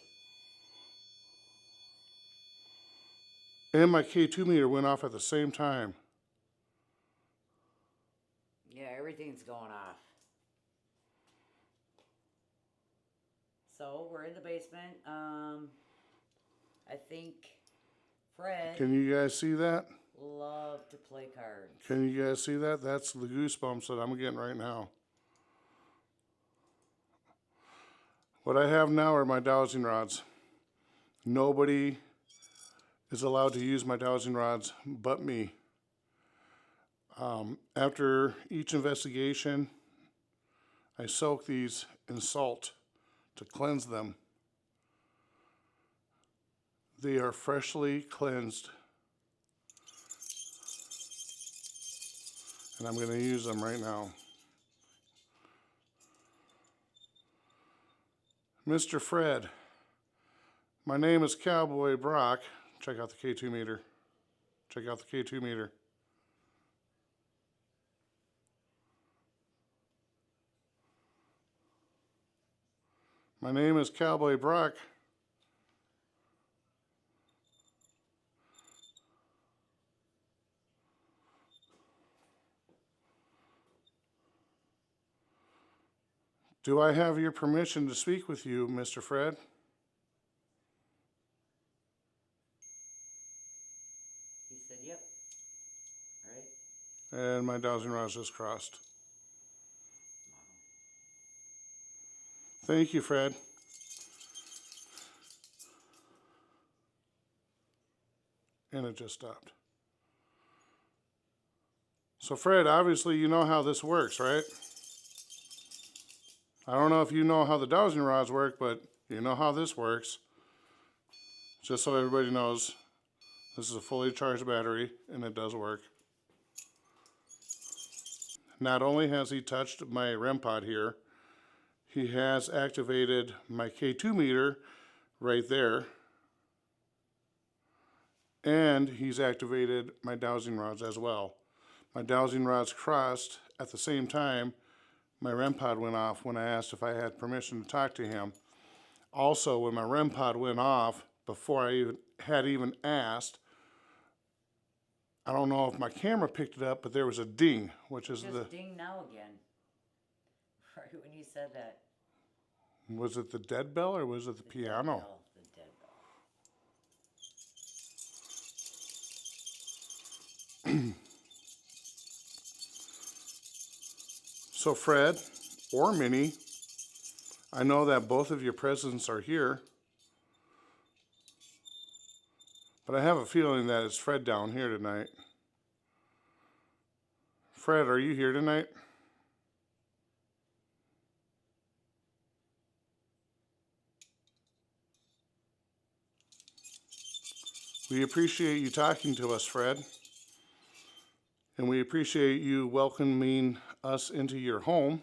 And my K2 meter went off at the same time. Yeah, everything's going off. So we're in the basement. I think Fred Can you guys see that? loved to play cards. Can you guys see that? That's the goosebumps that I'm getting right now. What I have now are my dowsing rods. Nobody is allowed to use my dowsing rods but me. After each investigation, I soak these in salt to cleanse them. They are freshly cleansed. And I'm going to use them right now. Mr. Fred, my name is Cowboy Brock. Check out the K2 meter. Check out the K2 meter. My name is Cowboy Brock. Do I have your permission to speak with you, Mr. Fred? He said, yep. Right? And my dowsing rods just crossed. Thank you, Fred. And it just stopped. So Fred, obviously you know how this works, right? I don't know if you know how the dowsing rods work, but you know how this works. Just so everybody knows, this is a fully charged battery, and it does work. Not only has he touched my REM pod here, he has activated my K2 meter right there, and he's activated my dowsing rods as well. My dowsing rods crossed at the same time my REM pod went off when I asked if I had permission to talk to him. Also, when my REM pod went off, before I had even asked, I don't know if my camera picked it up, but there was a ding, which is Just ding now again. Right when you said that. Was it the dead bell or was it the piano? The dead bell. So Fred or Minnie, I know that both of your presents are here, but I have a feeling that it's Fred down here tonight. Fred, are you here tonight? We appreciate you talking to us, Fred. And we appreciate you welcoming us into your home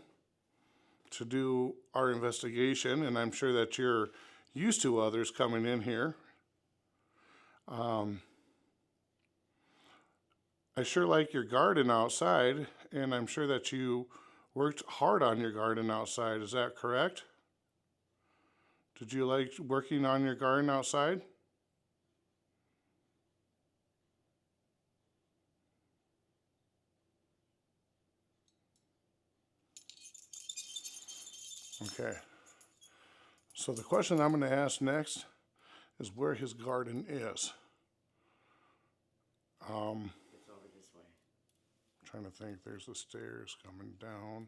to do our investigation. And I'm sure that you're used to others coming in here. I sure like your garden outside, and I'm sure that you worked hard on your garden outside. Is that correct? Did you like working on your garden outside? Okay. So the question I'm going to ask next is where his garden is. It's over this way. I'm trying to think. There's the stairs coming down.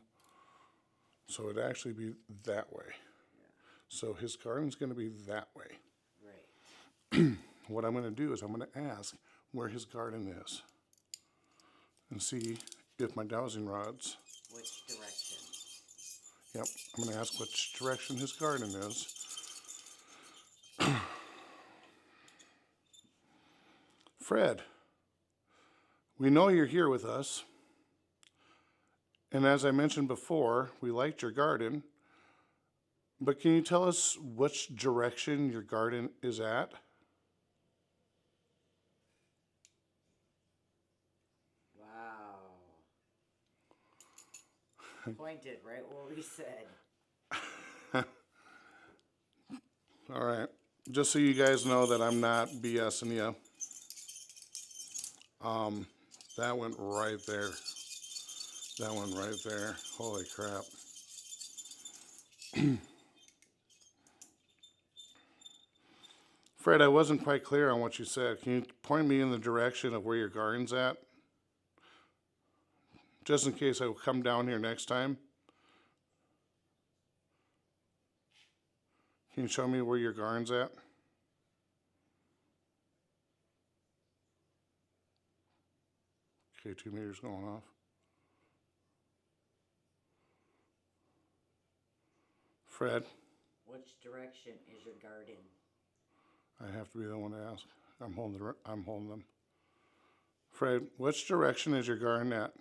So it'd actually be that way. Yeah. So his garden's going to be that way. Right. What I'm going to do is I'm going to ask where his garden is and see if my dowsing rods. Which direction? Yep, I'm going to ask which direction his garden is. Fred, we know you're here with us. And as I mentioned before, we liked your garden. But can you tell us which direction your garden is at? Wow. Pointed right where we said. All right. Just so you guys know that I'm not BSing you. That went right there. That one right there. Holy crap. Fred, I wasn't quite clear on what you said. Can you point me in the direction of where your garden's at? Just in case I will come down here next time. Can you show me where your garden's at? Okay, 2 meters going off. Fred, Which direction is your garden? I have to be the one to ask. I'm holding them. Fred, which direction is your garden at?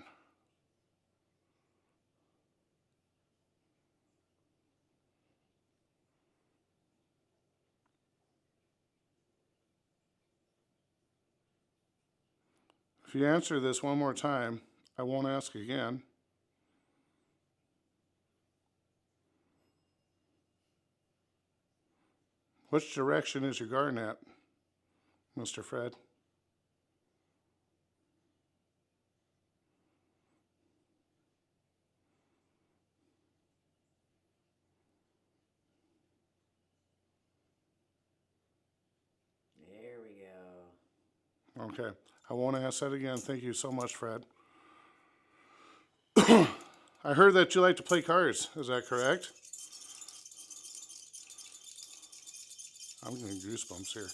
If you answer this one more time, I won't ask again. Which direction is your garden at, Mr. Fred? There we go. Okay, I won't ask that again. Thank you so much, Fred. I heard that you like to play cards. Is that correct? I'm getting goosebumps here.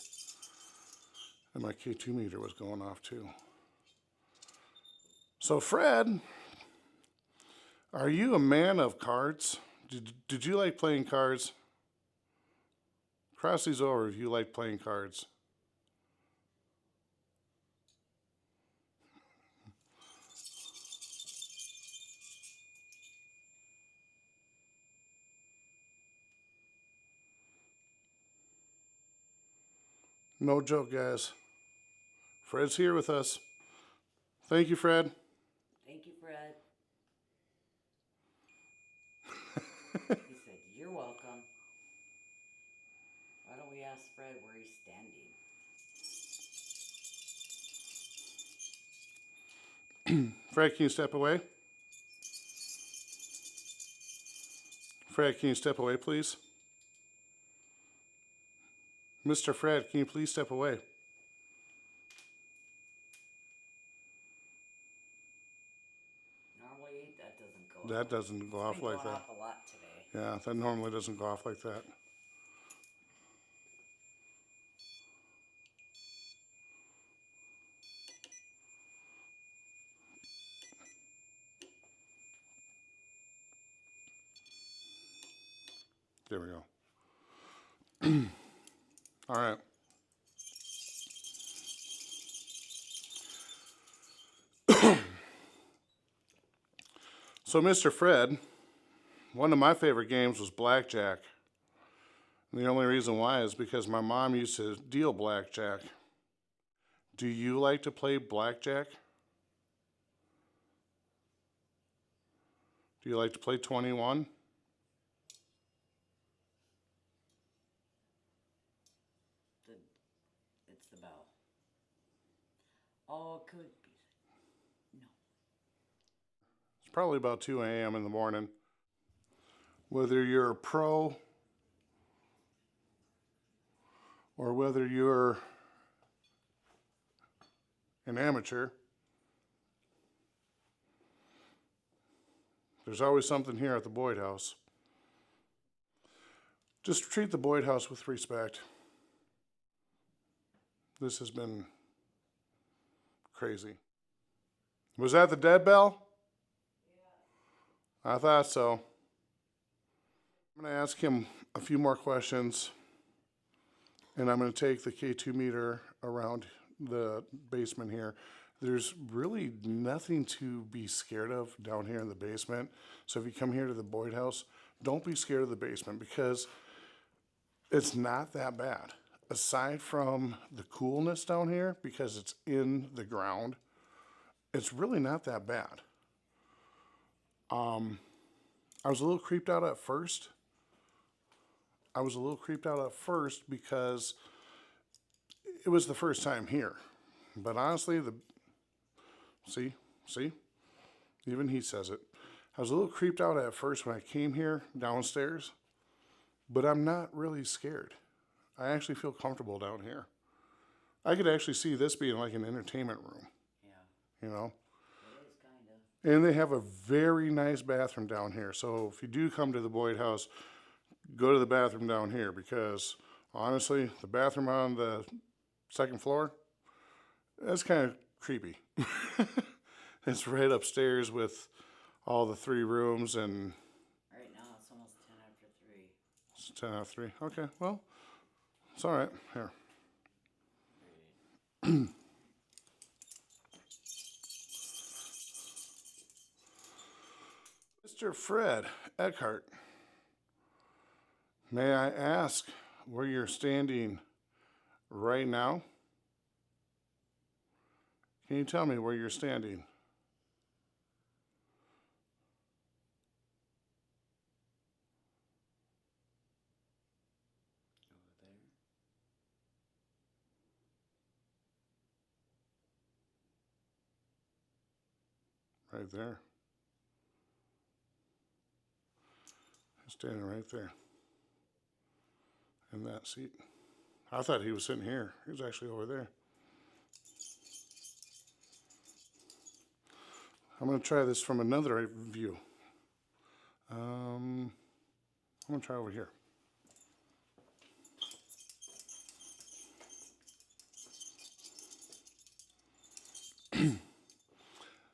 And my K2 meter was going off too. So Fred, are you a man of cards? Did you like playing cards? Cross these over if you like playing cards. No joke, guys. Fred's here with us. Thank you, Fred. Thank you, Fred. He said, "You're welcome." Why don't we ask Fred where he's standing? Fred, can you step away? Fred, can you step away, please? Mr. Fred, can you please step away? Normally that doesn't go That off. doesn't go It's off been like going that. off a lot today. Yeah, that normally doesn't go off like that. There we go. All right. So, Mr. Fred, one of my favorite games was blackjack. And the only reason why is because my mom used to deal blackjack. Do you like to play blackjack? Do you like to play 21? bell. Oh, it could be. No. It's probably about 2 a.m. in the morning. Whether you're a pro or whether you're an amateur, there's always something here at the Boyd House. Just treat the Boyd House with respect. This has been crazy. Was that the dead bell? Yeah. I thought so. I'm going to ask him a few more questions, and I'm going to take the K2 meter around the basement here. There's really nothing to be scared of down here in the basement. So if you come here to the Boyd House, don't be scared of the basement because it's not that bad. Aside from the coolness down here, because it's in the ground, it's really not that bad. I was a little creeped out at first. Because it was the first time here. But honestly, see, even he says it. I was a little creeped out at first when I came here downstairs, but I'm not really scared. I actually feel comfortable down here. I could actually see this being like an entertainment room. Yeah. You know? It is kind of. And they have a very nice bathroom down here. So if you do come to the Boyd House, go to the bathroom down here because honestly, the bathroom on the second floor, that's kind of creepy. It's right upstairs with all the 3 rooms and... Right now it's almost 10 after 3. It's 10 after 3. Okay, well, it's all right. Here. Mr. Fred Eckhart, may I ask where you're standing right now? Can you tell me where you're standing? Right there. He's standing right there in that seat. I thought he was sitting here. He was actually over there. I'm going to try this from another view. I'm going to try over here.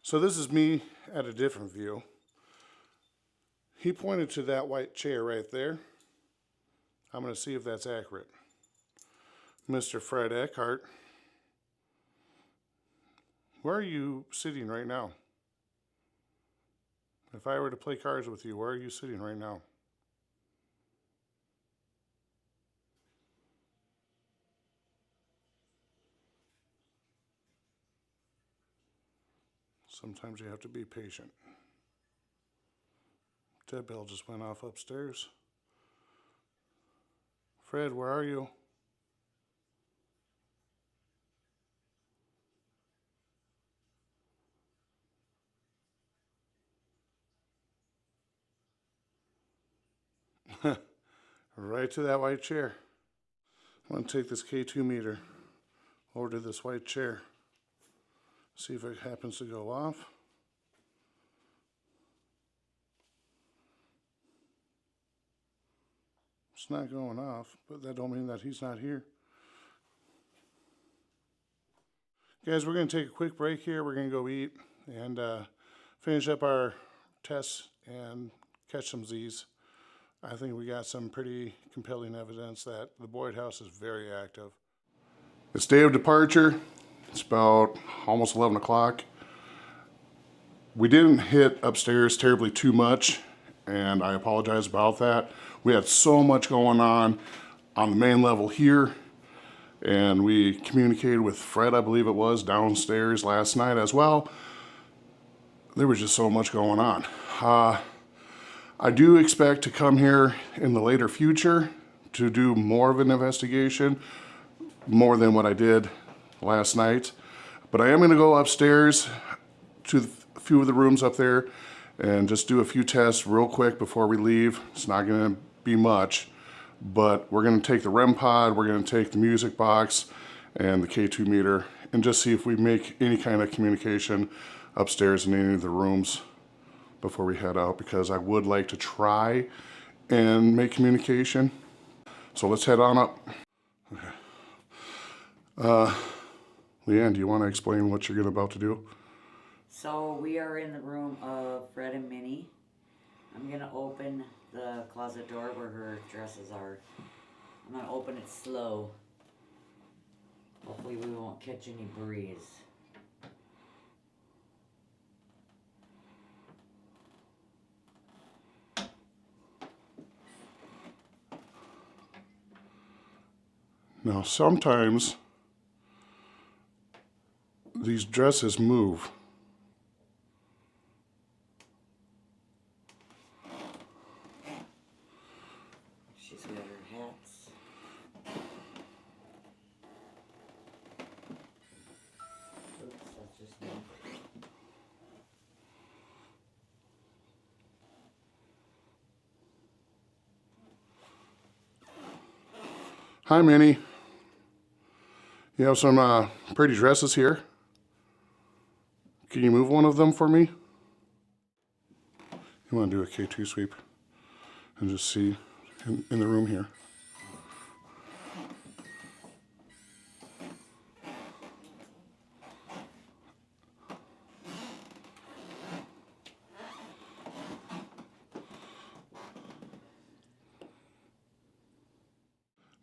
So this is me at a different view. He pointed to that white chair right there. I'm going to see if that's accurate. Mr. Fred Eckhart, where are you sitting right now? If I were to play cards with you, where are you sitting right now? Sometimes you have to be patient. Dead bell just went off upstairs. Fred, where are you? Right to that white chair. I'm going to take this K2 meter over to this white chair. See if it happens to go off. It's not going off, but that don't mean that he's not here. Guys, we're going to take a quick break here. We're going to go eat and finish up our tests and catch some Z's. I think we got some pretty compelling evidence that the Boyd House is very active. It's day of departure. It's about almost 11 o'clock. We didn't hit upstairs terribly too much, and I apologize about that. We had so much going on the main level here, and we communicated with Fred, I believe it was, downstairs last night as well. There was just so much going on. I do expect to come here in the later future to do more of an investigation. more than what I did last night. But I am going to go upstairs to a few of the rooms up there and just do a few tests real quick before we leave. It's not going to be much, but we're going to take the REM pod, we're going to take the music box and the K2 meter and just see if we make any kind of communication upstairs in any of the rooms before we head out, because I would like to try and make communication. So let's head on up. Okay. Leanne, do you want to explain what you're about to do? So we are in the room of Fred and Minnie. I'm going to open the closet door where her dresses are. I'm going to open it slow. Hopefully we won't catch any breeze. Now sometimes these dresses move. She's got her hats. Oops, that's just me. Hi, Minnie. You have some pretty dresses here. Can you move one of them for me? You want to do a K2 sweep and just see in the room here.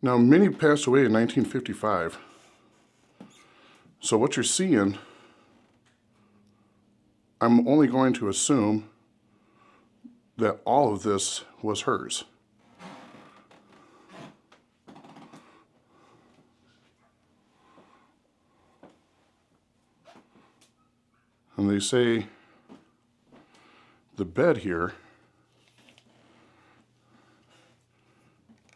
Now, Minnie passed away in 1955. So what you're seeing, I'm only going to assume that all of this was hers. And they say the bed here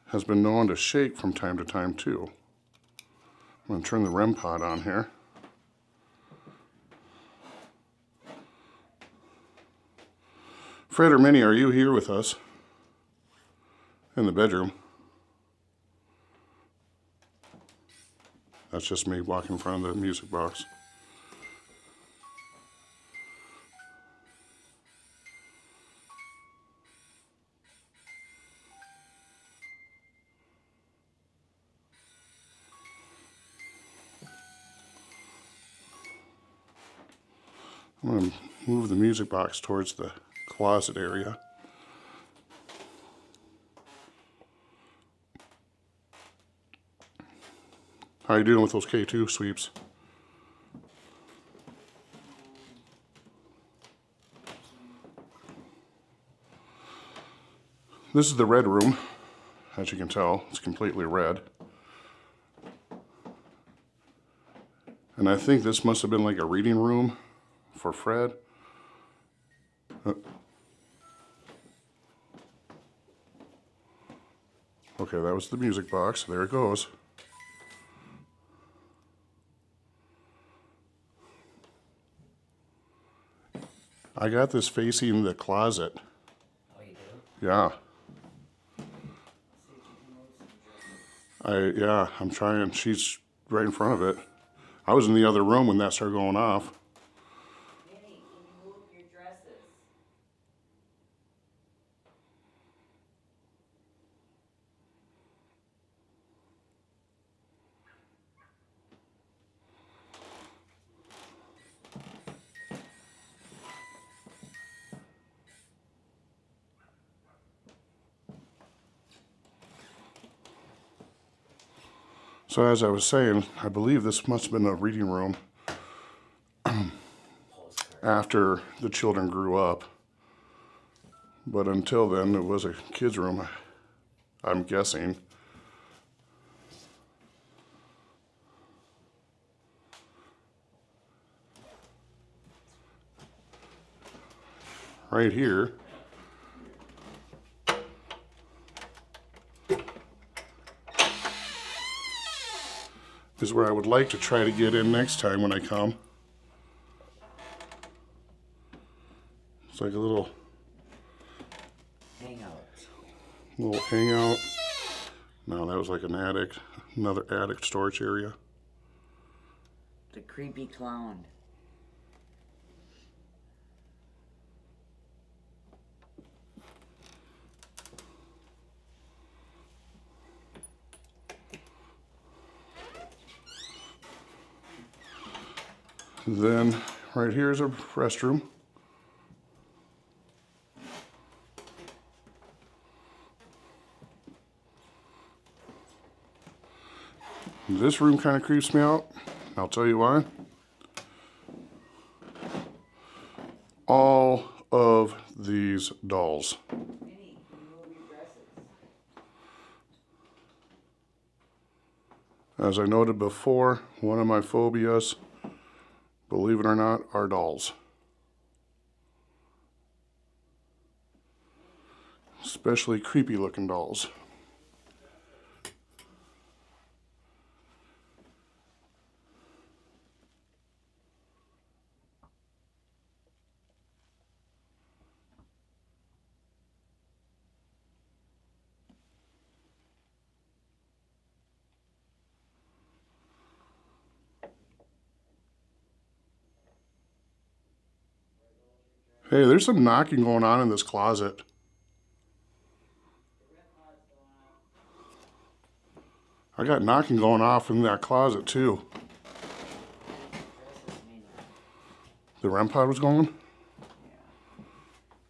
has been known to shake from time to time too. I'm going to turn the REM pod on here. Fred or Minnie, are you here with us in the bedroom? That's just me walking in front of the music box. I'm going to move the music box towards the closet area. How are you doing with those K2 sweeps? This is the red room. As you can tell, it's completely red. And I think this must have been like a reading room for Fred. Okay, that was the music box. There it goes. I got this facing the closet. Oh, you do? Yeah. I'm trying. She's right in front of it. I was in the other room when that started going off. Minnie, can you move your dresses? So as I was saying, I believe this must have been a reading room after the children grew up. But until then, it was a kid's room, I'm guessing. Right here. is where I would like to try to get in next time when I come. It's like a little hangout. No, that was like an attic, another attic storage area. The creepy clown. Then right here is a restroom. This room kind of creeps me out. I'll tell you why. All of these dolls. As I noted before, one of my phobias, believe it or not, are dolls. Especially creepy looking dolls. Hey, there's some knocking going on in this closet. I got knocking going off in that closet too. The REM pod was going? Yeah.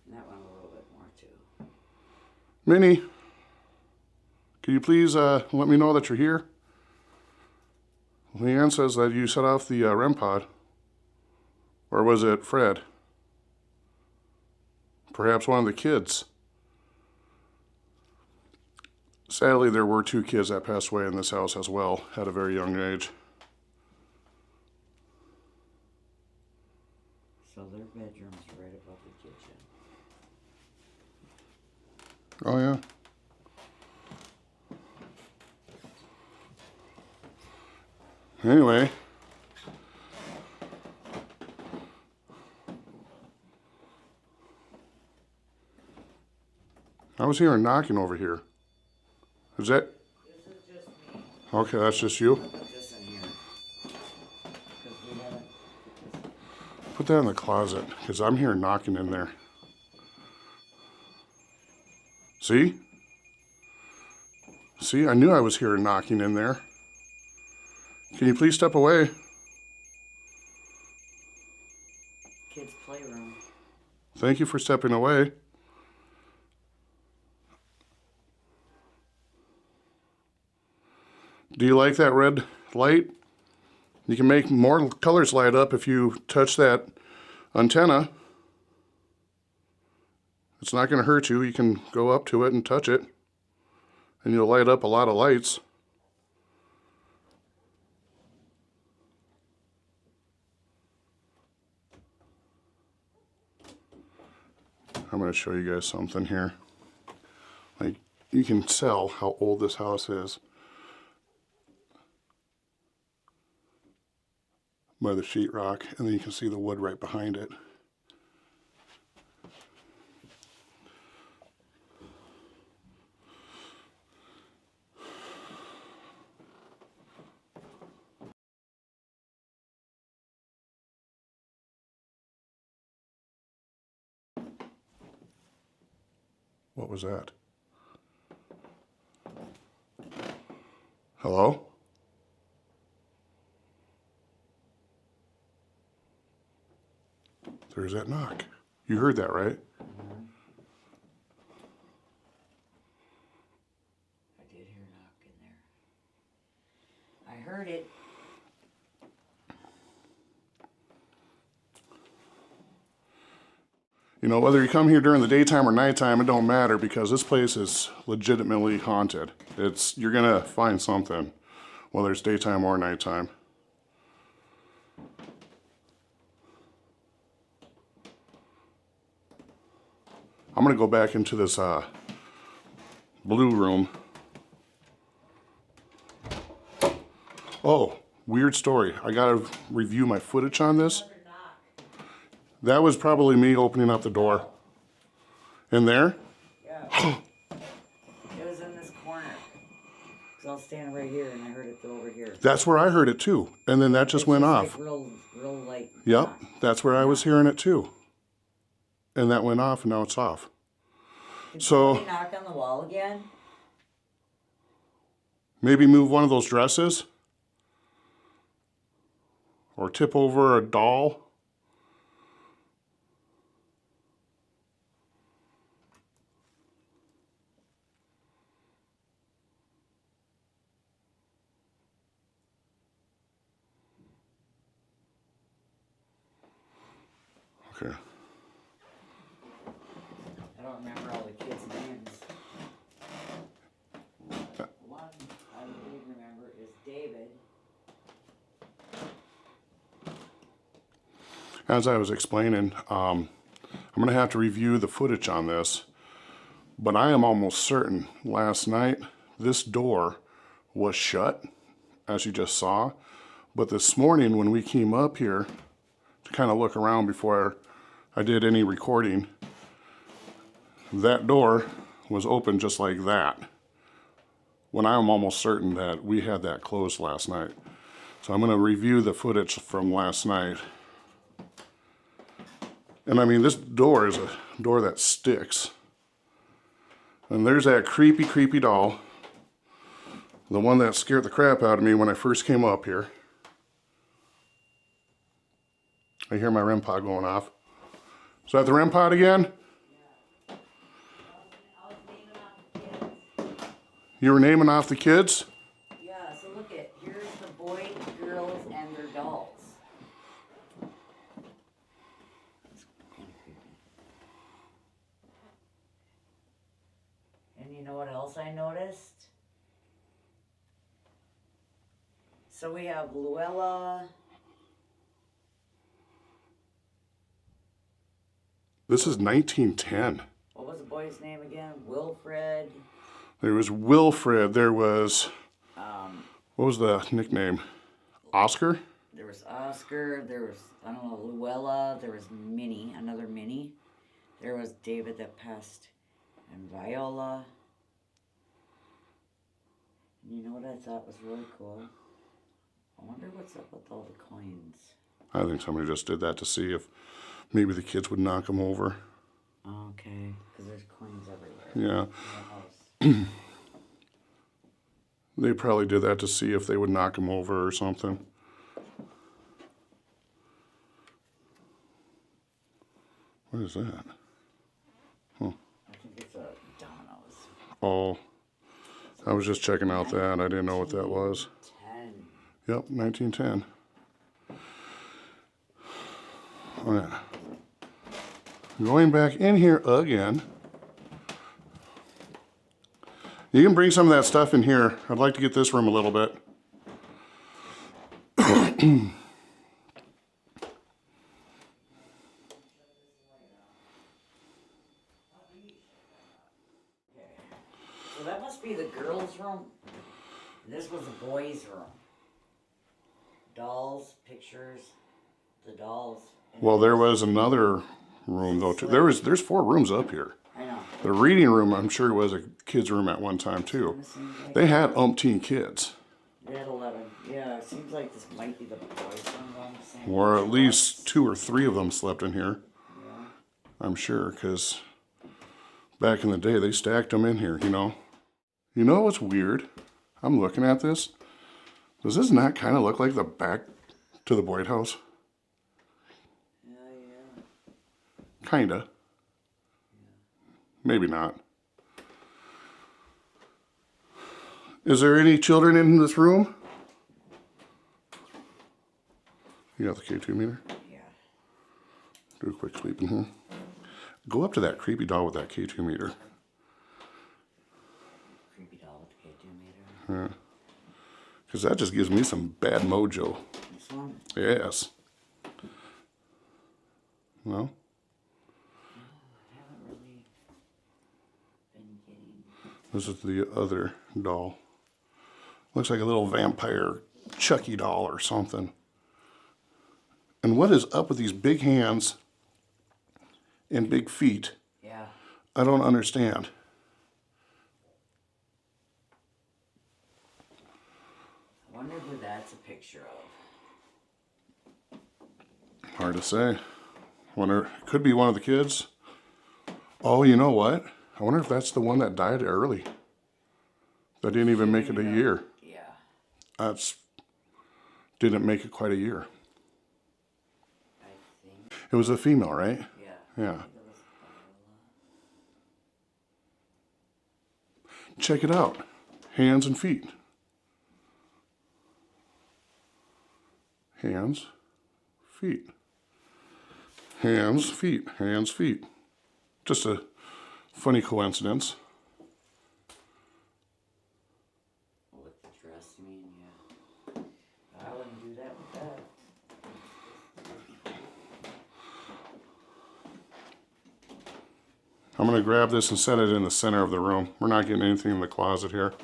And that one a little bit more too. Minnie, can you please let me know that you're here? Leanne says that you set off the REM pod. Or was it Fred? Perhaps one of the kids. Sadly, there were 2 kids that passed away in this house as well at a very young age. So their bedroom's right above the kitchen. Oh, yeah. Anyway. I was hearing knocking over here. Is that? This is just me. Okay, that's just you? Put this in here. Because we haven't put this. Put that in the closet, because I'm hearing knocking in there. See? See, I knew I was hearing knocking in there. Can you please step away? Kids' playroom. Thank you for stepping away. Do you like that red light? You can make more colors light up if you touch that antenna. It's not going to hurt you. You can go up to it and touch it, and you'll light up a lot of lights. I'm going to show you guys something here. Like, you can tell how old this house is by the sheetrock, and then you can see the wood right behind it. What was that? Hello? There's that knock. You heard that, right? Mm-hmm. I did hear a knock in there. I heard it. You know, whether you come here during the daytime or nighttime, it don't matter, because this place is legitimately haunted. You're gonna find something, whether it's daytime or nighttime. I'm gonna go back into this blue room. Oh, Oh, weird story. I gotta review my footage on this. That was probably me opening up the door. In there? Yeah. It was in this corner. Because I was standing right here and I heard it over here. That's where I heard it too. And then that just went off. Like real light. Yep, that's where I was hearing it too. And that went off and now it's off. Did So somebody knock on the wall again? maybe move one of those dresses. Or tip over a doll. Okay. I don't remember all the kids' names. One I do remember is David. As I was explaining, I'm going to have to review the footage on this, but I am almost certain last night this door was shut, as you just saw, but this morning when we came up here to kind of look around before I did any recording, that door was open just like that, when I am almost certain that we had that closed last night. So I'm going to review the footage from last night. And I mean, this door is a door that sticks. And there's that creepy, creepy doll. The one that scared the crap out of me when I first came up here. I hear my REM pod going off. Is that the REM pod again? Yeah. I was naming off the kids. You were naming off the kids? Yeah, so look at, here's the boys, girls, and their dolls. And you know what else I noticed? So we have Luella. This is 1910. What was the boy's name again? Wilfred. There was Wilfred. There was, what was the nickname? Oscar? There was Oscar. There was, I don't know, Luella. There was Minnie, another Minnie. There was David that passed, and Viola. And you know what I thought was really cool? I wonder what's up with all the coins. I think somebody just did that to see if maybe the kids would knock them over. Okay, because there's coins everywhere. Yeah. In the house. They probably did that to see if they would knock them over or something. What is that? Huh. I think it's a Domino's. Oh, I was just checking out that. I didn't know what that was. 10. Yep, 1910. All right. Going back in here again. You can bring some of that stuff in here. I'd like to get this room a little bit. So that must be the girls' room. And this was the boys' room. Dolls, pictures, the dolls. Well, there was another room though too. There's 4 rooms up here. I know. The reading room, I'm sure, was a kid's room at one time too. They had umpteen kids, They had 11. Yeah, it seems like this might be the boys' room. I'm saying. or at least 2 or 3 of them slept in here. Yeah. I'm sure, because back in the day they stacked them in here. You know what's weird? I'm looking at this. Does this not kind of look like the back to the Boyd house? Yeah. Kinda. Maybe not. Is there any children in this room? You got the K2 meter? Yeah. Do a quick sweep in here. Go up to that creepy doll with that K2 meter. Creepy doll with the K2 meter. Yeah. Because that just gives me some bad mojo. This one? Yes. Well? I haven't really been getting. This is the other doll. Looks like a little vampire Chucky doll or something. And what is up with these big hands and big feet? Yeah. I don't understand. I wonder who that's a picture of. Hard to say. Wonder, it could be one of the kids. Oh, you know what? I wonder if that's the one that died early. That didn't even make it a year. Yeah. That's didn't make it quite a year. I think. It was a female, right? Yeah. Yeah. Check it out. Hands and feet. Hands, feet. Hands, feet, hands, feet. Just a funny coincidence. With the dress, you mean? Yeah. I wouldn't do that with that. I'm going to grab this and set it in the center of the room. We're not getting anything in the closet here.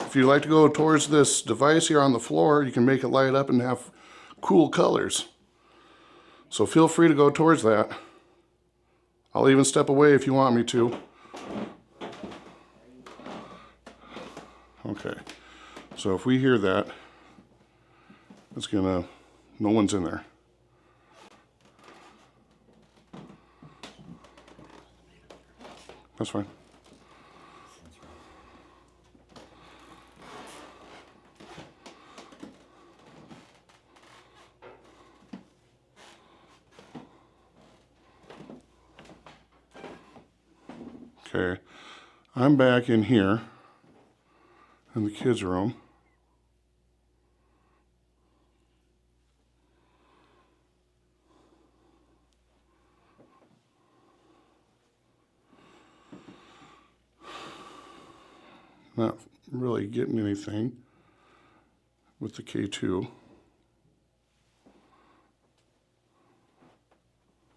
If you like to go towards this device here on the floor, you can make it light up and have cool colors. So feel free to go towards that. I'll even step away if you want me to. Okay, so if we hear that, it's gonna, no one's in there. That's fine. Okay, I'm back in here in the kids' room. Not really getting anything with the K2.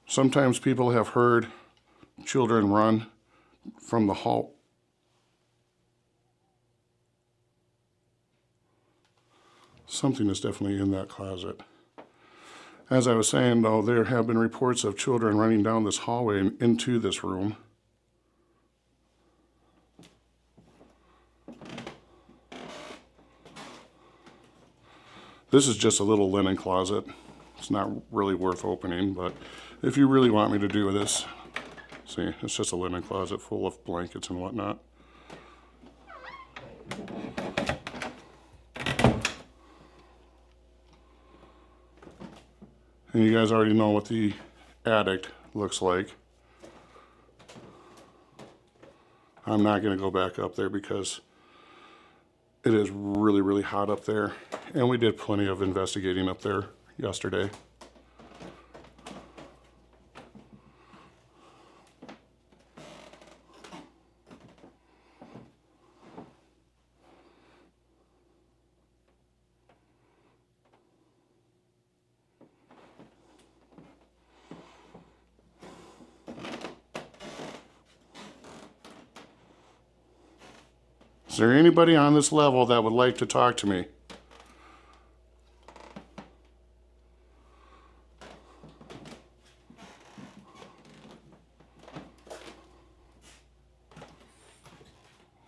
Sometimes people have heard children run from the hall. Something is definitely in that closet. As I was saying, though, there have been reports of children running down this hallway and into this room. This is just a little linen closet. It's not really worth opening, but if you really want me to do this, see, it's just a linen closet full of blankets and whatnot. And you guys already know what the attic looks like. I'm not going to go back up there because it is really, really hot up there. And we did plenty of investigating up there yesterday. Is there anybody on this level that would like to talk to me?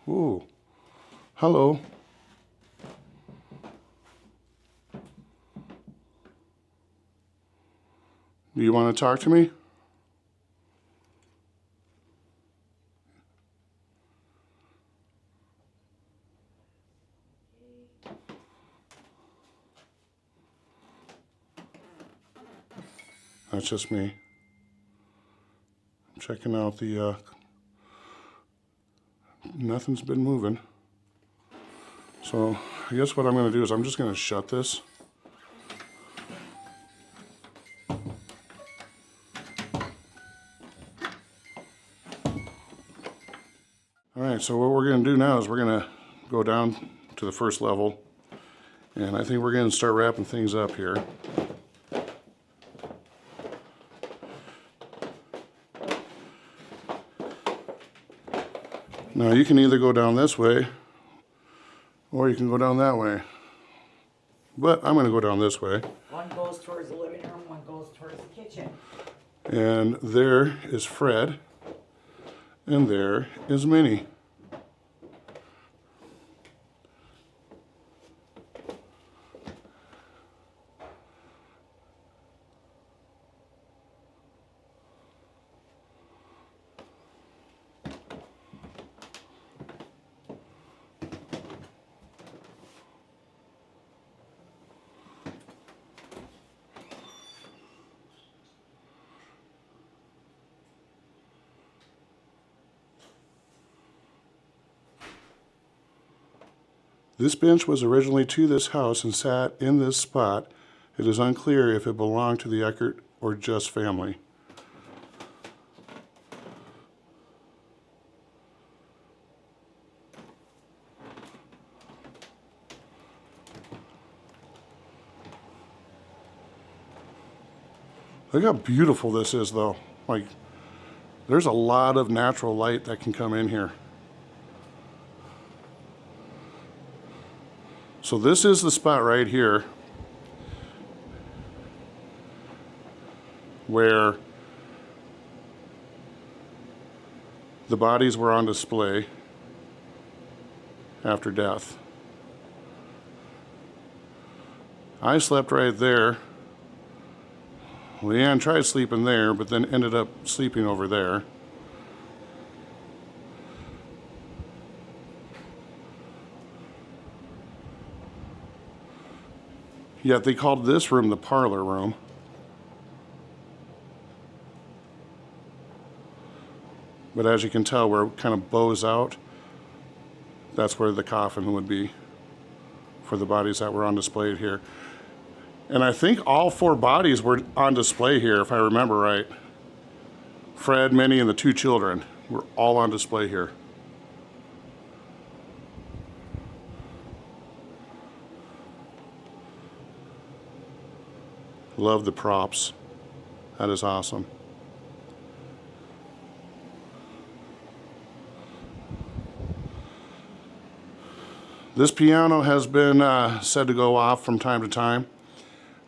Ooh, hello. Do you want to talk to me? That's just me. I'm checking out the, nothing's been moving. So I guess what I'm going to do is I'm just going to shut this. All right, so what we're going to do now is we're going to go down to the first level And I think we're going to start wrapping things up here. Now you can either go down this way or you can go down that way. But I'm going to go down this way. One goes towards the living room, one goes towards the kitchen. And there is Fred. And there is Minnie. This bench was originally to this house and sat in this spot. It is unclear if it belonged to the Eckert or just family. Look how beautiful this is though. Like, there's a lot of natural light that can come in here. So this is the spot right here where the bodies were on display after death. I slept right there. Leanne tried sleeping there, but then ended up sleeping over there. Yet they called this room the parlor room. But as you can tell, where it kind of bows out, that's where the coffin would be for the bodies that were on display here. And I think all 4 bodies were on display here, if I remember right. Fred, Minnie, and the 2 children were all on display here. Love the props. That is awesome. This piano has been said to go off from time to time.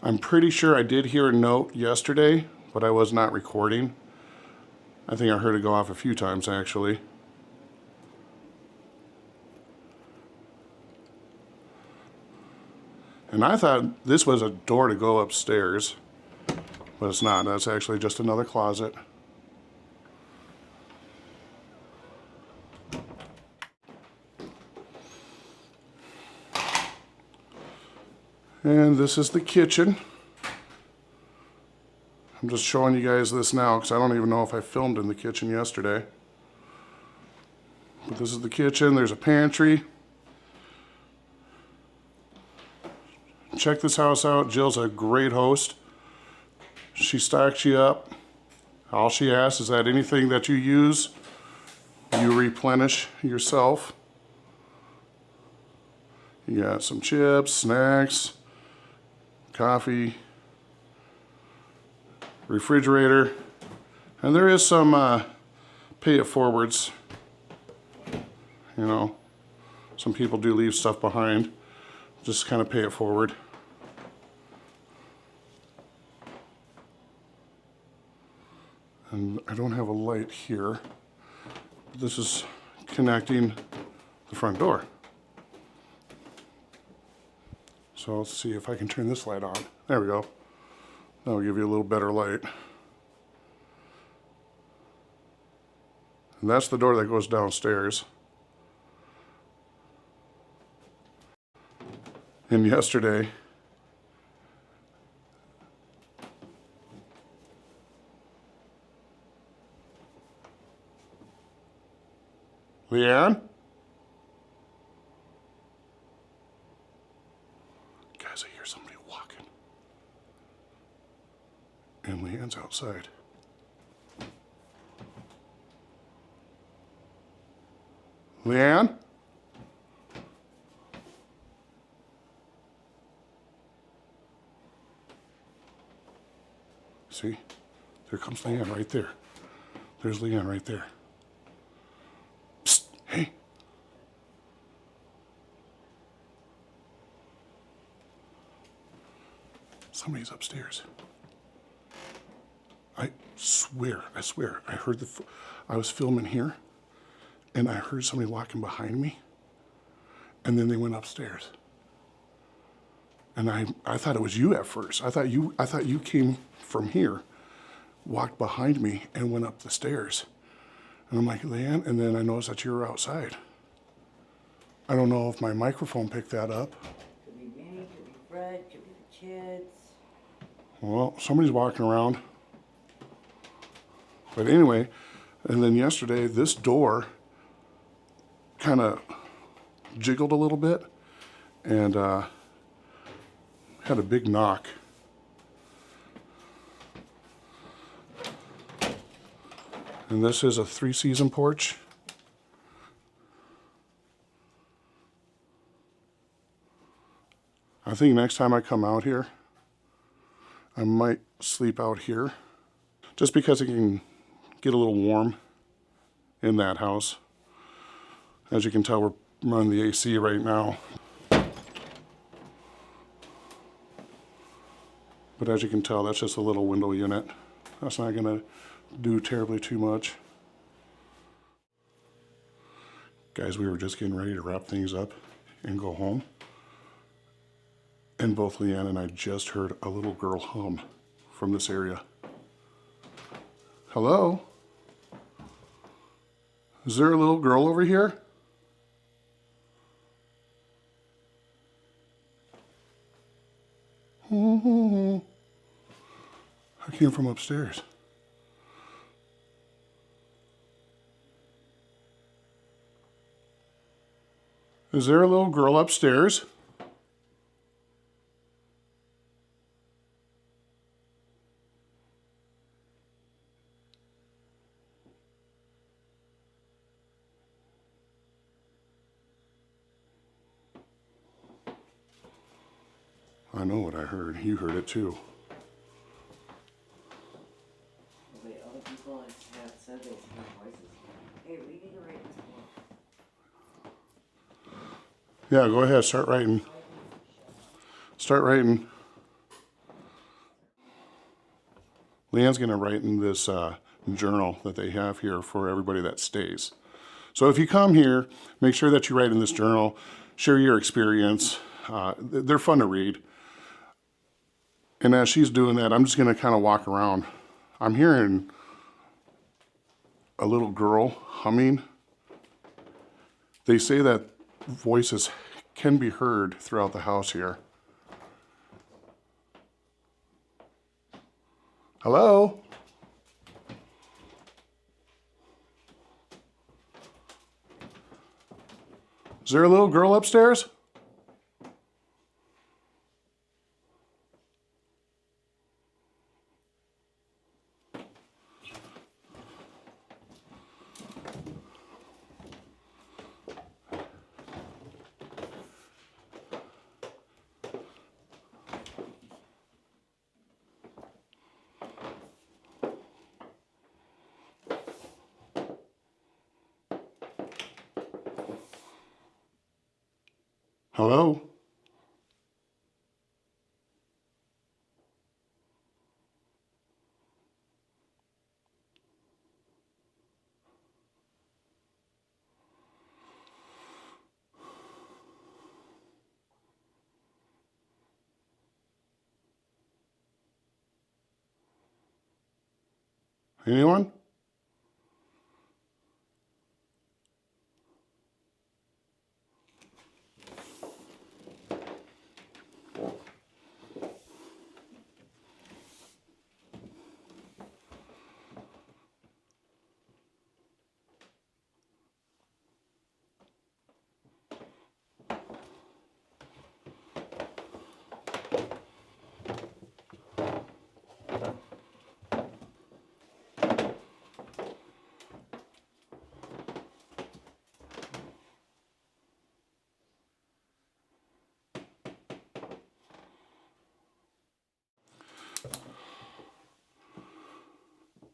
I'm pretty sure I did hear a note yesterday, but I was not recording. I think I heard it go off a few times actually. And I thought this was a door to go upstairs, but it's not. That's actually just another closet. And this is the kitchen. I'm just showing you guys this now because I don't even know if I filmed in the kitchen yesterday. But this is the kitchen. There's a pantry. Check this house out. Jill's a great host. She stocks you up. All she asks is that anything that you use, you replenish yourself. You got some chips, snacks, coffee, refrigerator, and there is some pay it forwards. You know, some people do leave stuff behind. Just kind of pay it forward. And I don't have a light here. This is connecting the front door. So let's see if I can turn this light on. There we go. That'll give you a little better light. And that's the door that goes downstairs. And yesterday, Leanne? Guys, I hear somebody walking. And Leanne's outside. Leanne? See? There comes Leanne right there. There's Leanne right there. Psst, hey. Somebody's upstairs. I swear, I heard I was filming here, and I heard somebody walking behind me, and then they went upstairs. And I thought it was you at first. I thought you came from here, walked behind me, and went up the stairs. And I'm like, Leanne, and then I noticed that you were outside. I don't know if my microphone picked that up. Could be Minnie, could be Fred, could be the kids. Well, somebody's walking around. But anyway, and then yesterday, this door kind of jiggled a little bit and had a big knock. And this is a 3-season porch. I think next time I come out here, I might sleep out here just because it can get a little warm in that house. As you can tell, we're running the AC right now. But as you can tell, that's just a little window unit. That's not gonna do terribly too much. Guys, we were just getting ready to wrap things up and go home. And both Leanne and I just heard a little girl hum from this area. Hello? Is there a little girl over here? I came from upstairs. Is there a little girl upstairs? I know what I heard. You heard it too. Wait, other people have said they hear voices. Hey, we need to write this book. Yeah, go ahead. Start writing. Start writing. Leanne's going to write in this journal that they have here for everybody that stays. So if you come here, make sure that you write in this journal, share your experience. They're fun to read. And as she's doing that, I'm just going to kind of walk around. I'm hearing a little girl humming. They say that voices can be heard throughout the house here. Hello? Is there a little girl upstairs? Hello? Anyone?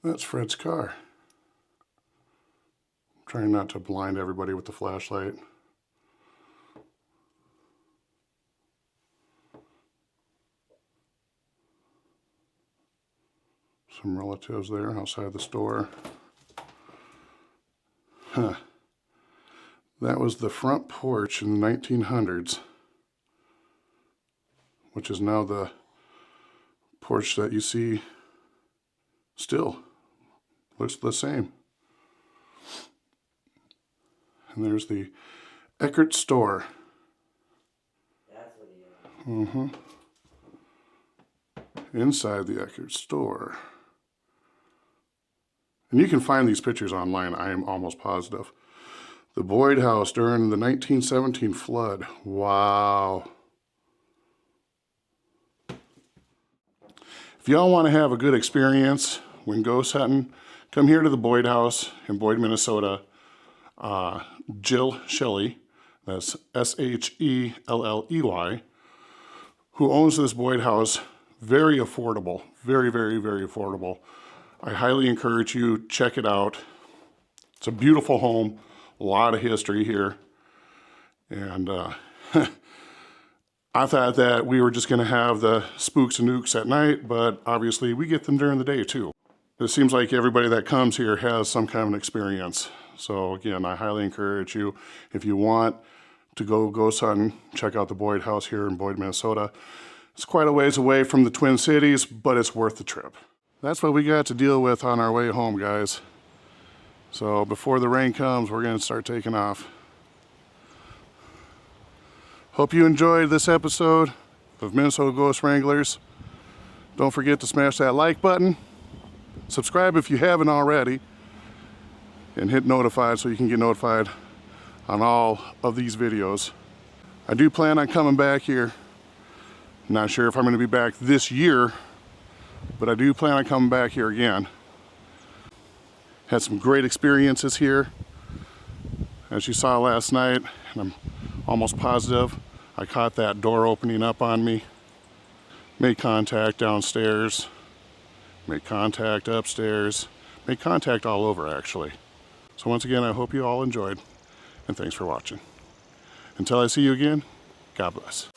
That's Fred's car. Trying not to blind everybody with the flashlight. Some relatives there outside the store. Huh. That was the front porch in the 1900s, which is now the porch that you see still. Looks the same. And there's the Eckert store. That's what he is. Inside the Eckert store. And you can find these pictures online, I am almost positive. The Boyd house during the 1917 flood. Wow. If y'all want to have a good experience when ghost hunting, come here to the Boyd house in Boyd, Minnesota. Jill Shelley, that's S-H-E-L-L-E-Y, who owns this Boyd house. Very affordable, very, very, very affordable. I highly encourage you, check it out. It's a beautiful home, a lot of history here. And I thought that we were just gonna have the spooks and nukes at night, but obviously we get them during the day too. It seems like everybody that comes here has some kind of an experience. So again, I highly encourage you, if you want to go ghost hunting, check out the Boyd house here in Boyd, Minnesota. It's quite a ways away from the Twin Cities, but it's worth the trip. That's what we got to deal with on our way home, guys. So before the rain comes, we're gonna start taking off. Hope you enjoyed this episode of Minnesota Ghost Wranglers. Don't forget to smash that like button. Subscribe if you haven't already. And hit notified so you can get notified on all of these videos. I do plan on coming back here. Not sure if I'm going to be back this year, but I do plan on coming back here again. Had some great experiences here, as you saw last night, and I'm almost positive I caught that door opening up on me. Made contact downstairs, made contact upstairs, made contact all over actually. So once again, I hope you all enjoyed, and thanks for watching. Until I see you again, God bless.